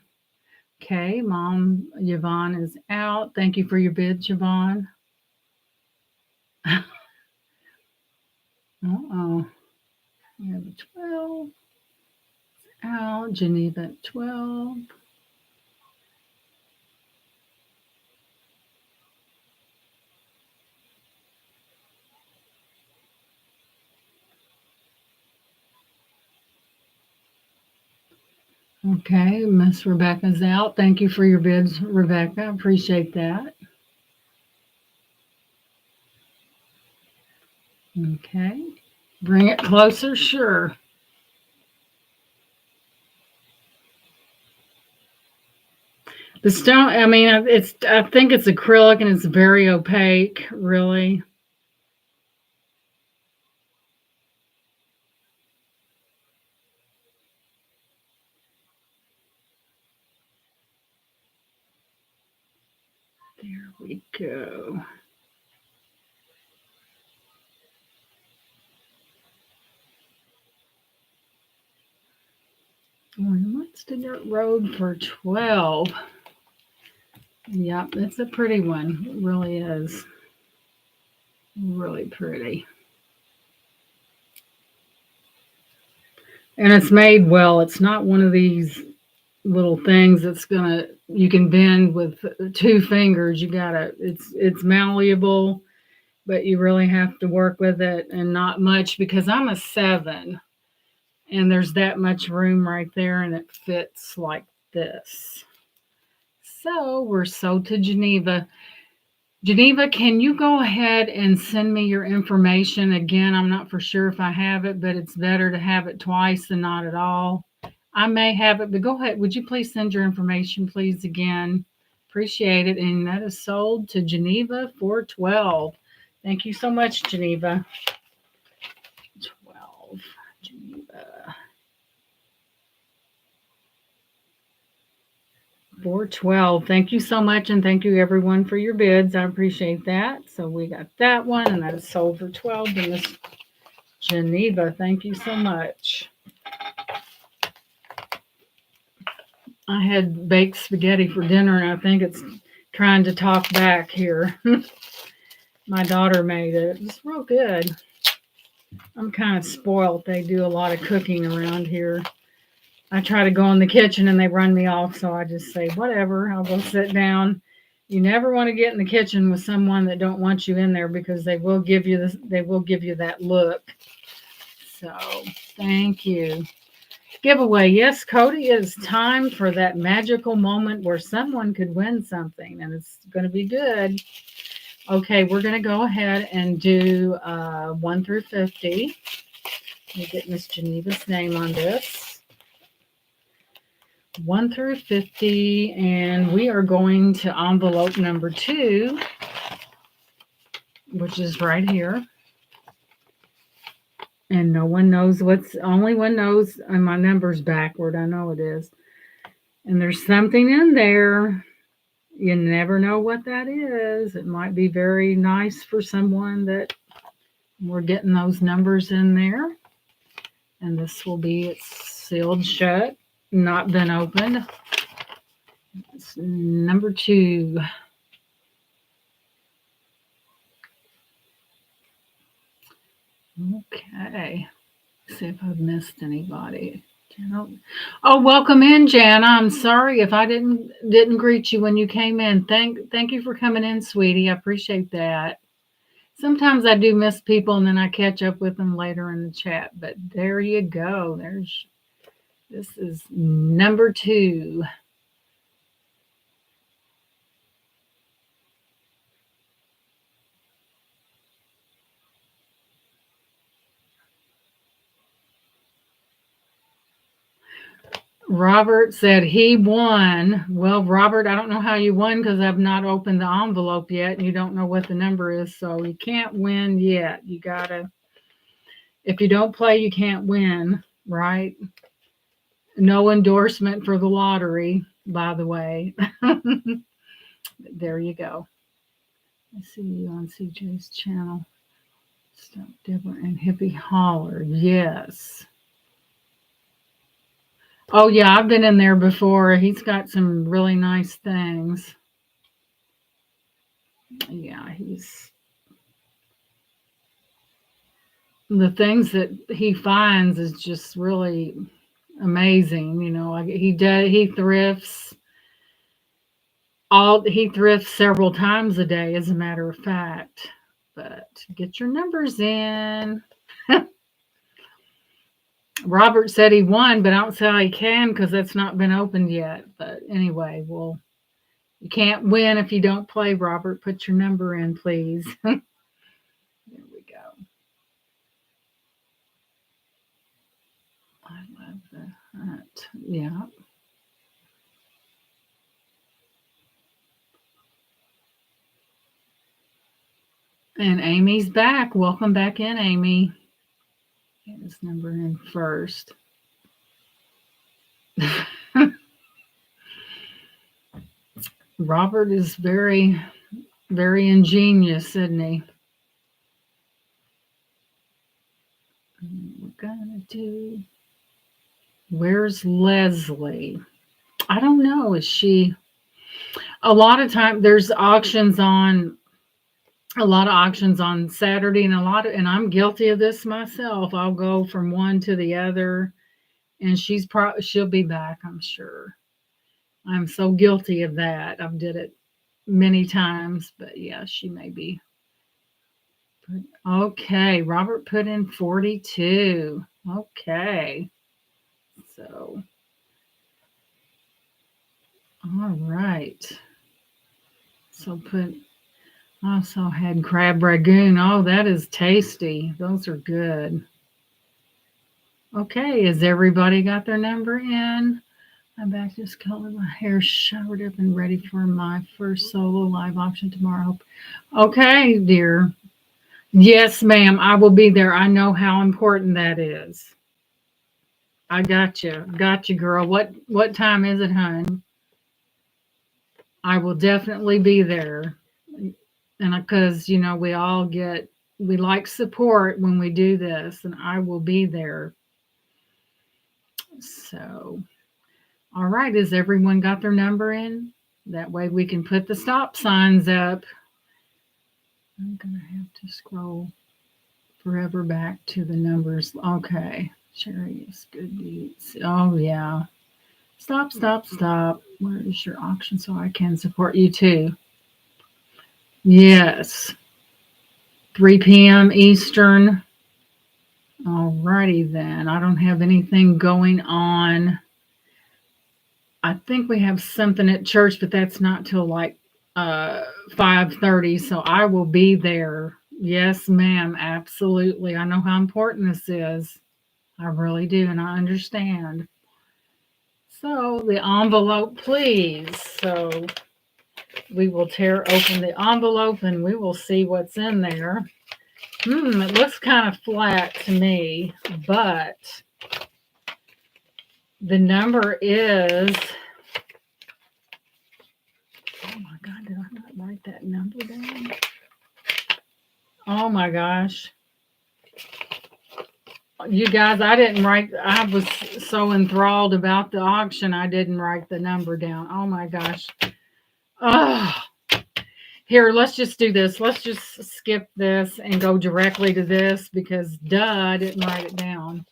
Okay, Mom Yvonne is out. Thank you for your bid, Yvonne. Uh-oh. We have a 12. It's out. Geneva at 12. Okay, Miss Rebecca's out. Thank you for your bids, Rebecca. Appreciate that. Okay. Bring it closer, sure. The stone, I mean, I think it's acrylic and it's very opaque, really. we go. What's the dirt road for 12? Yep, it's a pretty one. It really is. Really pretty. And it's made well. It's not one of these little things that's you can bend with two fingers. It's malleable, but you really have to work with it and not much because I'm a 7 and there's that much room right there and it fits like this. So we're sold to Geneva. Geneva, can you go ahead and send me your information again? I'm not for sure if I have it, but it's better to have it twice than not at all. I may have it, but go ahead. Would you please send your information, please, again? Appreciate it. And that is sold to Geneva for 12. Thank you so much, Geneva. 12, Geneva. 412. Thank you so much, and thank you everyone for your bids. I appreciate that. So we got that one, and that is sold for 12. And this Geneva, thank you so much. I had baked spaghetti for dinner, and I think it's trying to talk back here. My daughter made it. It was real good. I'm kind of spoiled. They do a lot of cooking around here. I try to go in the kitchen and they run me off, so I just say, whatever, I'll go sit down. You never want to get in the kitchen with someone that don't want you in there because they will give you that look. So thank you. Giveaway. Yes, Cody, it's time for that magical moment where someone could win something, and it's going to be good. Okay, we're going to go ahead and do 1 through 50. Let me get Miss Geneva's name on this. 1 through 50, and we are going to envelope number 2, which is right here. And no one knows only one knows, and my number's backward. I know it is. And there's something in there. You never know what that is. It might be very nice for someone that we're getting those numbers in there. And this will be, it's sealed shut, not been opened. It's number 2. Okay. See if I've missed anybody. Oh, welcome in, Jana. I'm sorry if I didn't greet you when you came in. Thank you for coming in, sweetie. I appreciate that. Sometimes I do miss people and then I catch up with them later in the chat. But there you go. This is number 2. Robert said he won. Well, Robert, I don't know how you won because I've not opened the envelope yet and you don't know what the number is. So you can't win yet. You gotta, if you don't play, you can't win, right? No endorsement for the lottery, by the way. There you go. I see you on CJ's channel. Stop Deborah and Hippie Holler. Yes. Oh, yeah, I've been in there before. He's got some really nice things. Yeah, the things that he finds is just really amazing. You know, he thrifts several times a day, as a matter of fact. But get your numbers in. Robert said he won, but I don't see how he can because that's not been opened yet. But anyway, you can't win if you don't play, Robert. Put your number in, please. There we go. I love that. Yeah. And Amy's back. Welcome back in, Amy. Get his number in first. Robert is very Very ingenious, isn't he? We're gonna do. Where's Leslie? I don't know. Is she? A lot of time there's auctions on a lot of auctions on Saturday, and and I'm guilty of this myself. I'll go from one to the other, and she'll be back, I'm sure. I'm so guilty of that. I've did it many times, but yeah, she may be. Okay, Robert put in 42. Okay. So, all right. So also had crab ragoon. Oh, that is tasty. Those are good. Okay, has everybody got their number in? I'm back this color. My hair showered up and ready for my first solo live auction tomorrow. Okay, dear. Yes, ma'am. I will be there. I know how important that is. I got you. Got you, girl. What time is it, hon? I will definitely be there. And because, we like support when we do this, and I will be there. So, all right. Has everyone got their number in? That way we can put the stop signs up. I'm going to have to scroll forever back to the numbers. Okay. Cherry is good beats. Oh, yeah. Stop, stop, stop. Where is your auction so I can support you too? Yes. 3 p.m. Eastern. Alrighty then. I don't have anything going on. I think we have something at church, but that's not till like 5:30. So I will be there. Yes, ma'am. Absolutely. I know how important this is. I really do, and I understand. So the envelope, please. So we will tear open the envelope and we will see what's in there. It looks kind of flat to me, but the number is. Oh my God, did I not write that number down? Oh my gosh. You guys, I didn't write, I was so enthralled about the auction, I didn't write the number down. Oh my gosh. Oh, here, let's just do this. Let's just skip this and go directly to this because duh, I didn't write it down.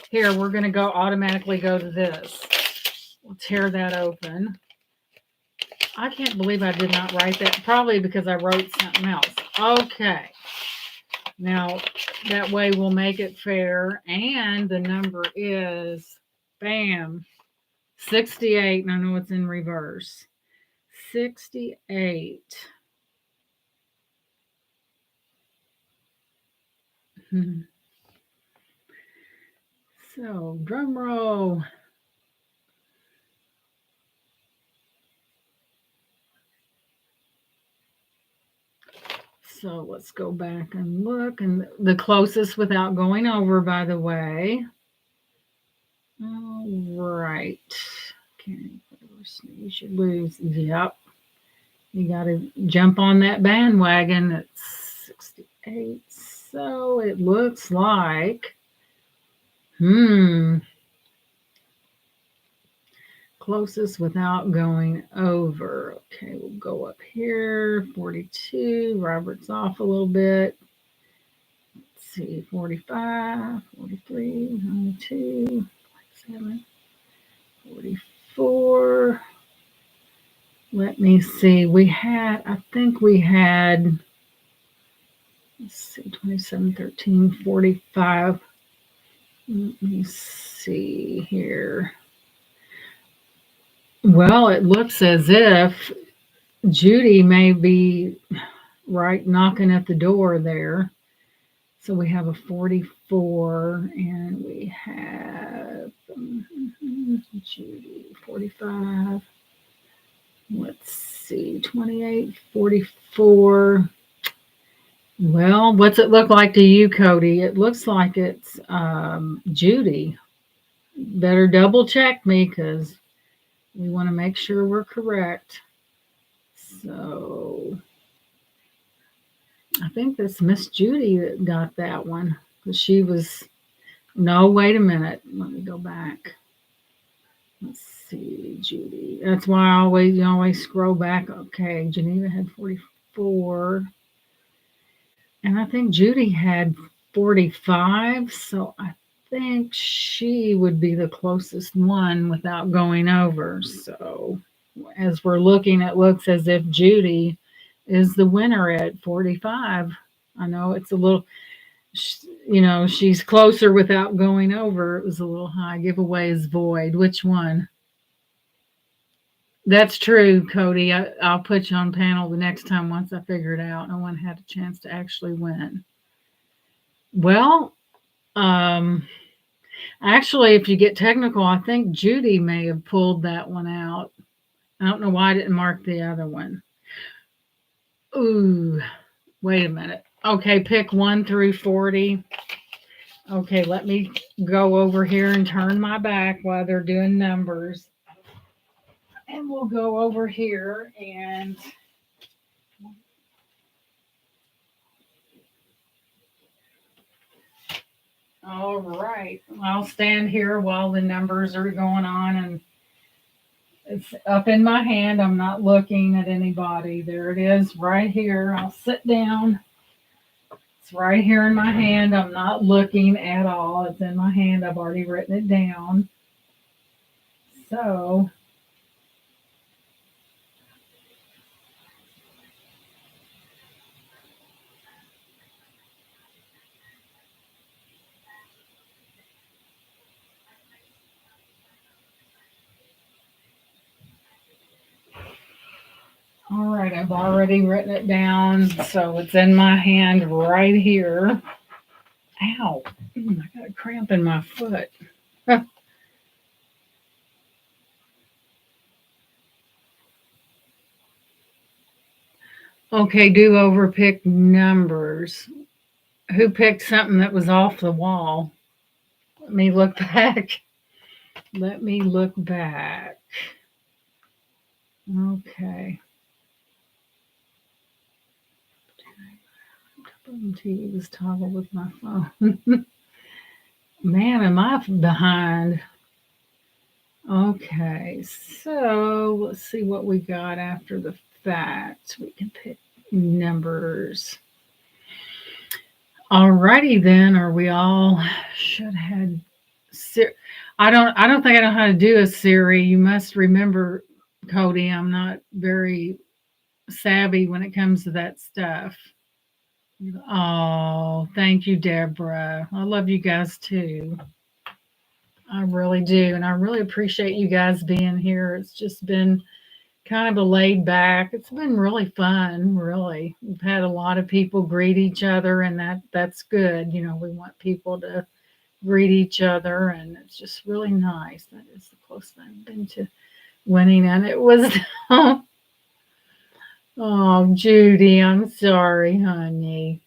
Here, we're going to automatically go to this. We'll tear that open. I can't believe I did not write that. Probably because I wrote something else. Okay. Now, that way we'll make it fair. And the number is, bam, 68. And I know it's in reverse. 68. So, drum roll. So let's go back and look. And the closest without going over, by the way. All right. Okay, you should lose. Yep. You got to jump on that bandwagon. It's 68. So it looks like, closest without going over. Okay, we'll go up here. 42. Robert's off a little bit. Let's see, 45, 43, 92, 47, 44. Let me see. I think we had, let's see, 27, 13, 45. Let me see here. Well, it looks as if Judy may be right knocking at the door there. So we have a 44 and we have Judy 45. Let's see, 28, 44. Well, what's it look like to you, Cody? It looks like it's Judy. Better double check me because we want to make sure we're correct. So I think that's Miss Judy that got that one. She was, no, wait a minute. Let me go back. Let's see, Judy. That's why you always scroll back. Okay, Geneva had 44. And I think Judy had 45. So I think she would be the closest one without going over. So as we're looking, it looks as if Judy is the winner at 45. I know it's a little, she's closer without going over. It was a little high. Giveaway is void. Which one? That's true, Cody. I'll put you on panel the next time once I figure it out. No one had a chance to actually win. Well, um, actually, if you get technical, I think Judy may have pulled that one out. I don't know why I didn't mark the other one. Ooh, wait a minute. Okay, pick 1 through 40. Okay, let me go over here and turn my back while they're doing numbers. And we'll go over here and all right. I'll stand here while the numbers are going on, and it's up in my hand. I'm not looking at anybody. There it is right here. I'll sit down. It's right here in my hand. I'm not looking at all. It's in my hand. I've already written it down. So, all right, I've already written it down. So it's in my hand right here. Ow. I got a cramp in my foot. Okay, do over pick numbers. Who picked something that was off the wall? Let me look back. Let me look back. Okay. TV was toggled with my phone. Man, am I behind? Okay, so let's see what we got after the fact. We can pick numbers. Alrighty then, are we all should have I don't think I know how to do a Siri. You must remember, Cody, I'm not very savvy when it comes to that stuff. Oh, thank you, Deborah. I love you guys too. I really do. And I really appreciate you guys being here. It's just been kind of a laid back. It's been really fun, really. We've had a lot of people greet each other, and that's good. We want people to greet each other, and it's just really nice. That is the closest I've been to winning, and it was oh, Judy, I'm sorry, honey.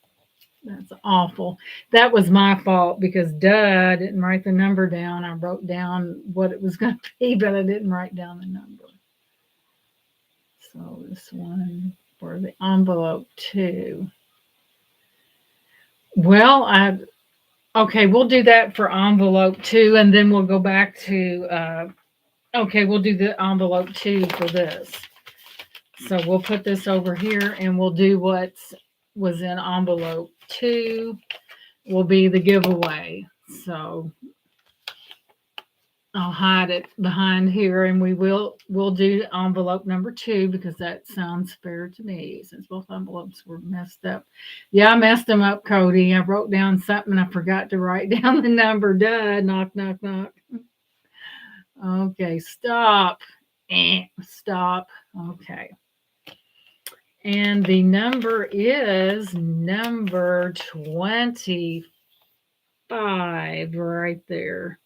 That's awful. That was my fault because duh, I didn't write the number down. I wrote down what it was going to be, but I didn't write down the number. So this one for the envelope 2. Well, okay, we'll do that for envelope 2, and then we'll go back to okay, we'll do the envelope 2 for this. So we'll put this over here, and we'll do what was in envelope 2 will be the giveaway. So I'll hide it behind here, and we'll do envelope number 2 because that sounds fair to me since both envelopes were messed up. Yeah, I messed them up, Cody. I wrote down something. I forgot to write down the number. Duh, knock, knock, knock. Okay, stop. Stop. Okay. And the number is number 25 right there.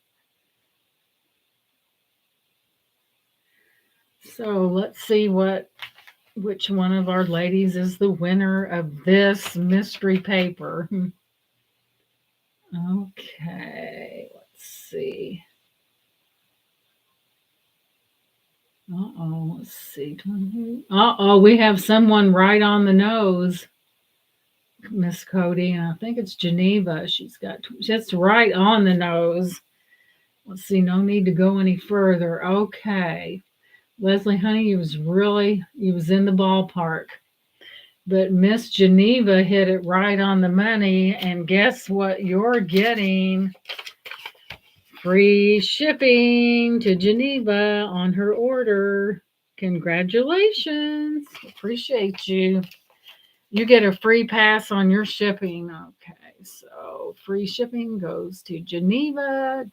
So let's see which one of our ladies is the winner of this mystery paper. Okay, let's see. Let's see. We have someone right on the nose. Miss Cody, and I think it's Geneva. She's got just right on the nose. Let's see, no need to go any further. Okay. Leslie, honey, you was in the ballpark. But Miss Geneva hit it right on the money. And guess what you're getting? Free shipping to Geneva on her order. Congratulations. Appreciate you. You get a free pass on your shipping. Okay, so free shipping goes to Geneva.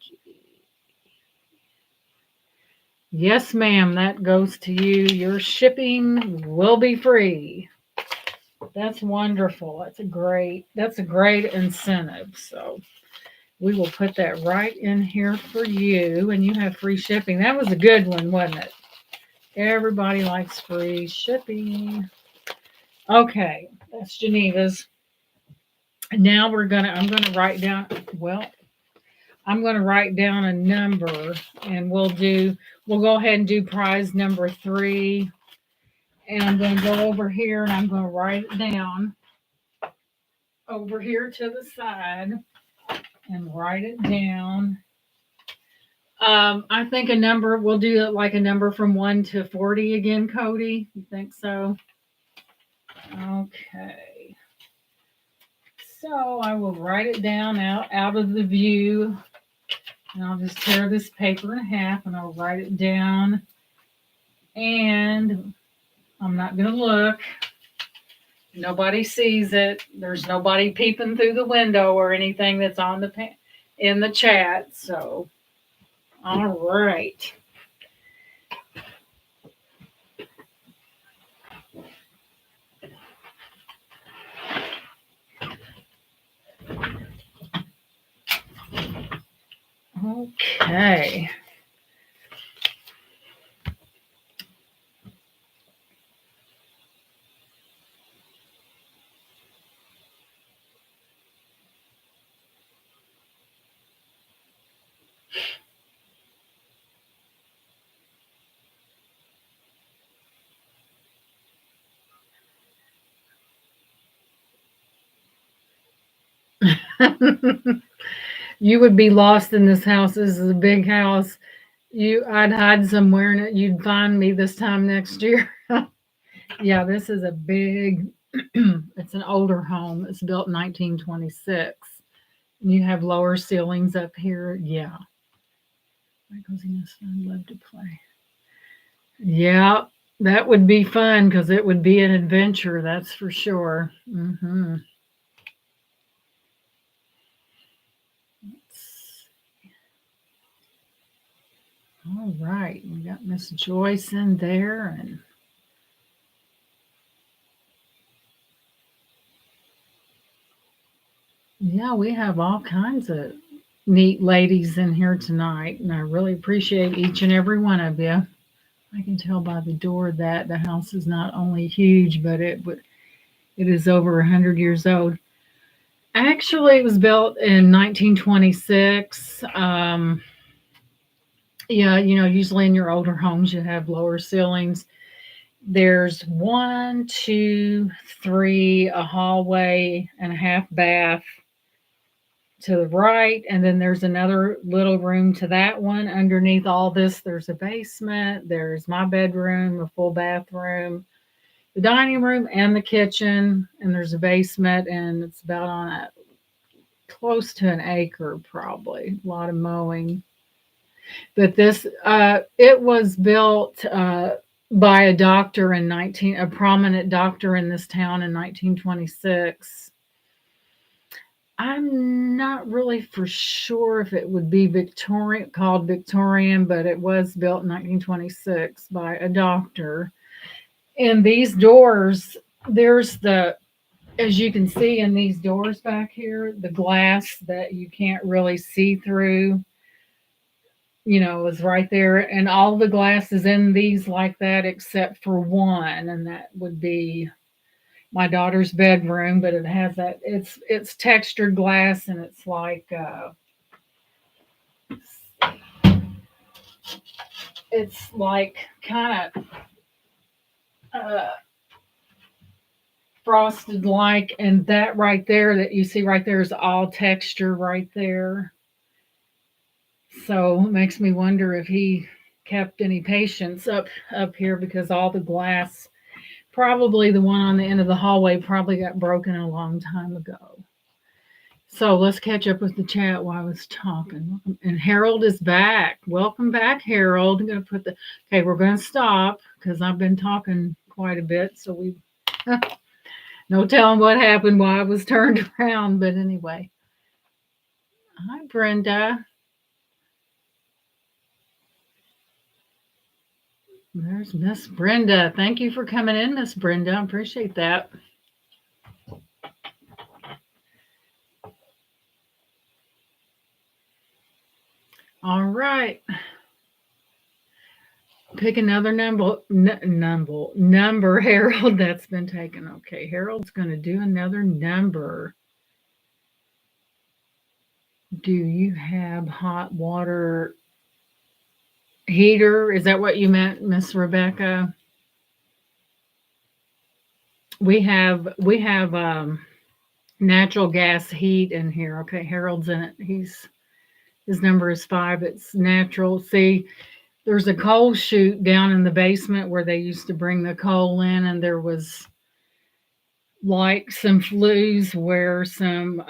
Yes, ma'am, that goes to you. Your shipping will be free. That's wonderful. That's a great incentive. So we will put that right in here for you, and you have free shipping. That was a good one, wasn't it? Everybody likes free shipping. Okay, that's Geneva's. Now I'm gonna write down, well, I'm gonna write down a number and we'll go ahead and do prize number 3. And I'm gonna go over here and I'm gonna write it down over here to the side and write it down. I think a number, we'll do it like a number from 1 to 40 again, Cody. You think so? Okay. So I will write it down out of the view. And I'll just tear this paper in half and I'll write it down. And I'm not going to look. Nobody sees it. There's nobody peeping through the window or anything that's on in the chat. So, all right. Okay. You would be lost in this house. This is a big house. I'd hide somewhere and you'd find me this time next year. Yeah, this is a big, it's an older home. It's built in 1926. You have lower ceilings up here. Yeah. Michael's son love to play. Yeah, that would be fun because it would be an adventure. That's for sure. All right, we got Miss Joyce in there, and yeah, we have all kinds of neat ladies in here tonight, and I really appreciate each and every one of you. I can tell by the door that the house is not only huge, but it is over 100 years old. Actually, it was built in 1926. Yeah, usually in your older homes you have lower ceilings. There's 1, 2, 3, a hallway and a half bath to the right, and then there's another little room to that one. Underneath all this, there's a basement. There's my bedroom, a full bathroom, the dining room, and the kitchen. And there's a basement, and it's about on close to an acre, probably. A lot of mowing. But it was built by a prominent doctor in this town in 1926. I'm not really for sure if it would be called Victorian, but it was built in 1926 by a doctor. And these doors, as you can see in these doors back here, the glass that you can't really see through, is right there. And all the glass is in these like that except for one, and that would be my daughter's bedroom, but it has that it's textured glass, and it's like kind of frosted like, and that right there that you see right there is all texture right there. So it makes me wonder if he kept any patients up here because all the glass, probably the one on the end of the hallway, probably got broken a long time ago. So let's catch up with the chat while I was talking. And Harold is back. Welcome back, Harold. I'm going to put the, okay, we're going to stop because I've been talking quite a bit. So we, no telling what happened while I was turned around. But anyway, hi, Brenda. There's Miss Brenda. Thank you for coming in, Miss Brenda. I appreciate that. All right. Pick another number, Harold. That's been taken. Okay, Harold's going to do another number. Do you have hot water heater? Is that what you meant, Miss Rebecca? We have natural gas heat in here. Okay, Harold's in it. His number is 5. It's natural. See, there's a coal chute down in the basement where they used to bring the coal in, and there was like some flues where some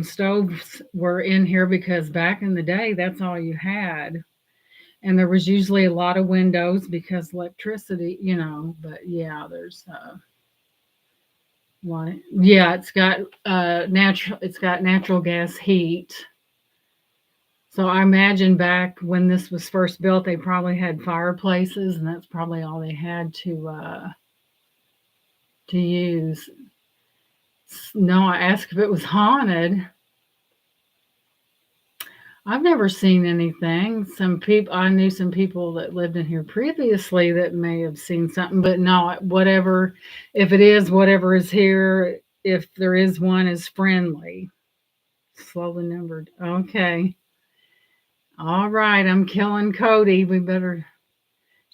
stoves were in here because back in the day that's all you had. And there was usually a lot of windows because electricity. But yeah, there's one. Yeah, it's got natural gas heat. So I imagine back when this was first built, they probably had fireplaces, and that's probably all they had to use. No, I asked if it was haunted. I've never seen anything. Some people I knew some people that lived in here previously that may have seen something, but no, whatever. If it is whatever is here, if there is one, is friendly. Slowly numbered. Okay. All right. I'm killing Cody. We better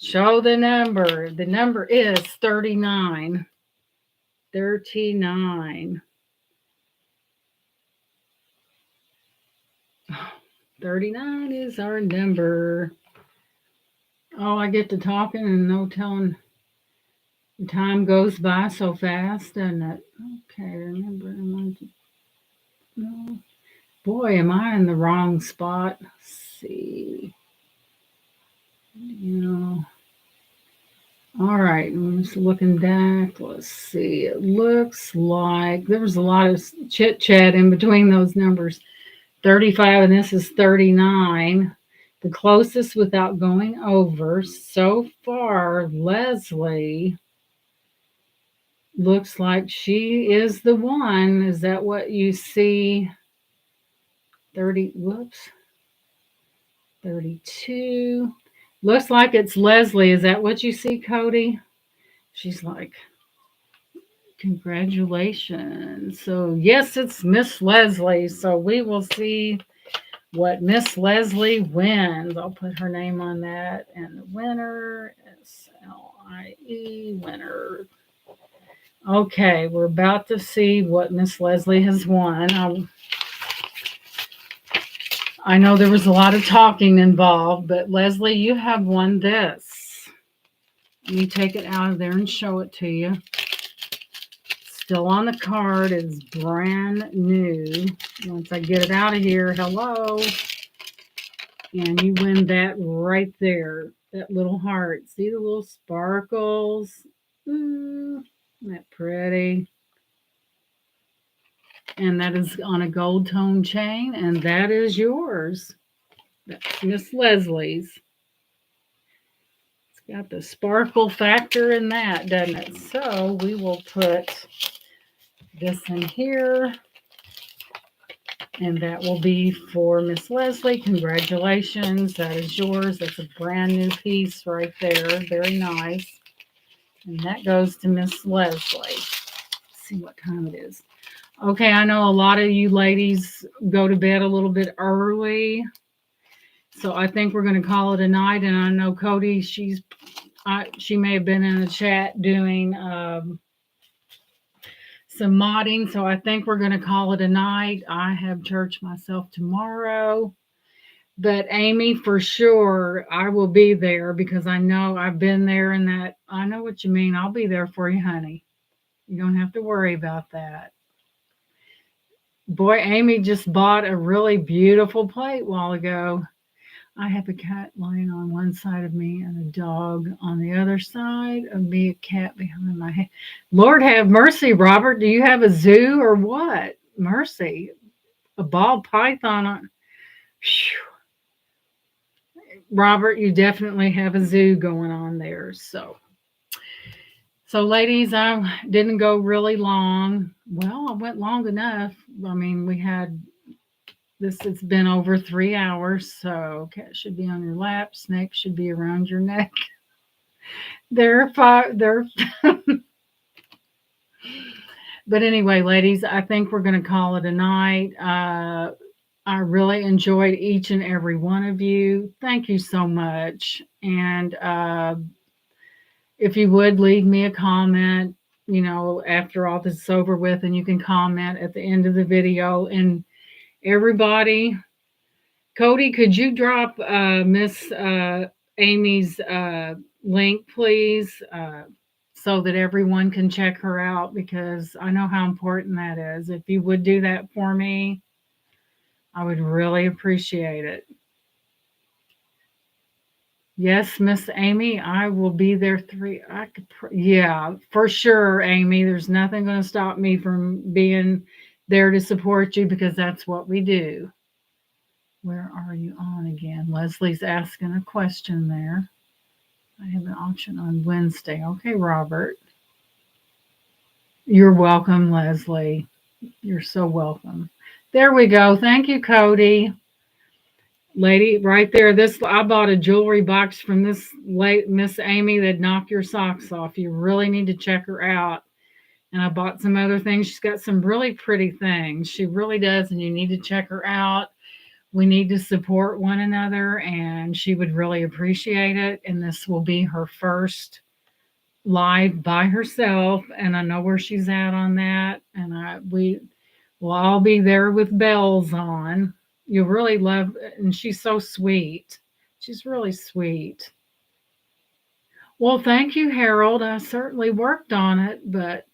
show the number. The number is 39. 39. 39 is our number. Oh, I get to talking and no telling. The time goes by so fast, doesn't it? Okay, remember. No. Boy, am I in the wrong spot? Let's see. You know. All right, I'm just looking back. Let's see. It looks like there was a lot of chit chat in between those numbers. 35 and this is 39. The closest without going over so far, Leslie looks like she is the one. Is that what you see? 30, whoops, 32. Looks like it's Leslie. Is that what you see, Cody? She's like, congratulations. So, yes, it's Miss Leslie. So, we will see what Miss Leslie wins. I'll put her name on that. And the winner, SLIE winner. Okay, we're about to see what Miss Leslie has won. I know there was a lot of talking involved, but Leslie, you have won this. Let me take it out of there and show it to you. Still on the card. It's brand new. Once I get it out of here, hello. And you win that right there. That little heart. See the little sparkles? Isn't that pretty? And that is on a gold tone chain, and that is yours. That's Miss Leslie's. It's got the sparkle factor in that, doesn't it? So we will put this in here, and that will be for Miss Leslie. Congratulations. That is yours. That's a brand new piece right there. Very nice. And that goes to Miss Leslie. Let's see what time it is. Okay, I know a lot of you ladies go to bed a little bit early. So I think we're going to call it a night. And I know Cody, she's She may have been in the chat doing some modding, so I think we're going to call it a night. I have church myself tomorrow. But Amy, for sure, I will be there because I know I've been there and that I know what you mean. I'll be there for you, honey. You don't have to worry about that. Boy, Amy just bought a really beautiful plate a while ago. I have a cat lying on one side of me and a dog on the other side of me, a cat behind my head. Lord have mercy, Robert. Do you have a zoo or what? Mercy. A ball python on. Whew. Robert, you definitely have a zoo going on there. So ladies, I didn't go really long. Well, I went long enough. I mean, we had this, it's been over 3 hours. So cat should be on your lap, snake should be around your neck. They're five, they're but anyway, ladies, I think we're going to call it a night. I really enjoyed each and every one of you. Thank you so much. And if you would leave me a comment, after all this is over with, and you can comment at the end of the video. And everybody, Cody, could you drop Miss Amy's link, please, so that everyone can check her out, because I know how important that is. If you would do that for me, I would really appreciate it. Yes, Miss Amy, I will be there yeah, for sure, Amy. There's nothing going to stop me from being there to support you because that's what we do. Where are you on again? Leslie's asking a question there. I have an auction on Wednesday. Okay, Robert. You're welcome, Leslie. You're so welcome. There we go. Thank you, Cody. Lady, right there. This I bought a jewelry box from this late Miss Amy that knocked your socks off. You really need to check her out. And I bought some other things. She's got some really pretty things. She really does, and you need to check her out. We need to support one another, and she would really appreciate it. And this will be her first live by herself, and I know where she's at on that. And we will all be there with bells on. You'll really love, and she's so sweet. She's really sweet. Well, thank you, Harold. I certainly worked on it, but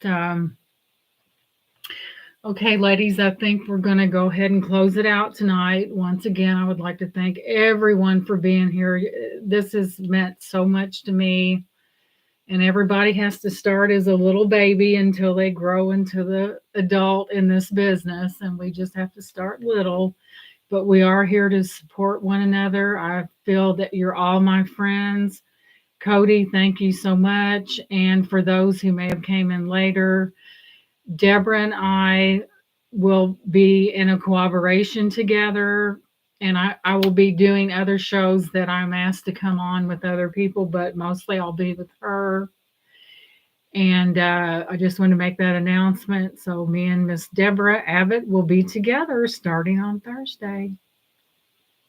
okay, ladies, I think we're going to go ahead and close it out tonight. Once again, I would like to thank everyone for being here. This has meant so much to me. And everybody has to start as a little baby until they grow into the adult in this business. And we just have to start little. But we are here to support one another. I feel that you're all my friends. Cody, thank you so much. And for those who may have came in later, Deborah and I will be in a collaboration together. And I will be doing other shows that I'm asked to come on with other people, but mostly I'll be with her. And I just want to make that announcement. So me and Miss Deborah Abbott will be together starting on Thursday.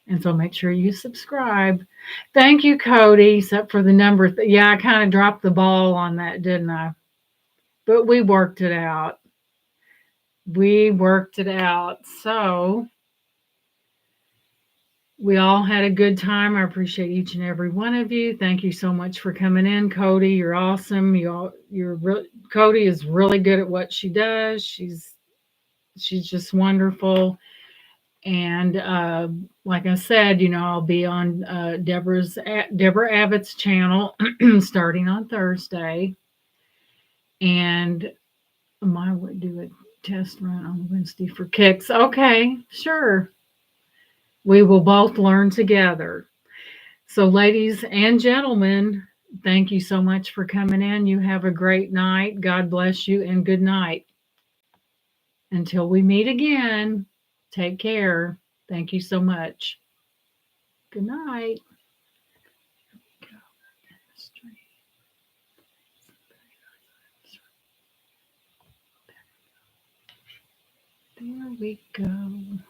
And so make sure you subscribe. Thank you, Cody, except for the number. Yeah, I kind of dropped the ball on that, didn't I? But we worked it out. So we all had a good time. I appreciate each and every one of you. Thank you so much for coming in, Cody. You're awesome. Cody is really good at what she does. She's just wonderful. And like I said, I'll be on Deborah Abbott's channel starting on Thursday. And I might do a test run on Wednesday for kicks. Okay, sure. We will both learn together. So, ladies and gentlemen, thank you so much for coming in. You have a great night. God bless you and good night. Until we meet again, take care. Thank you so much. Good night. There we go.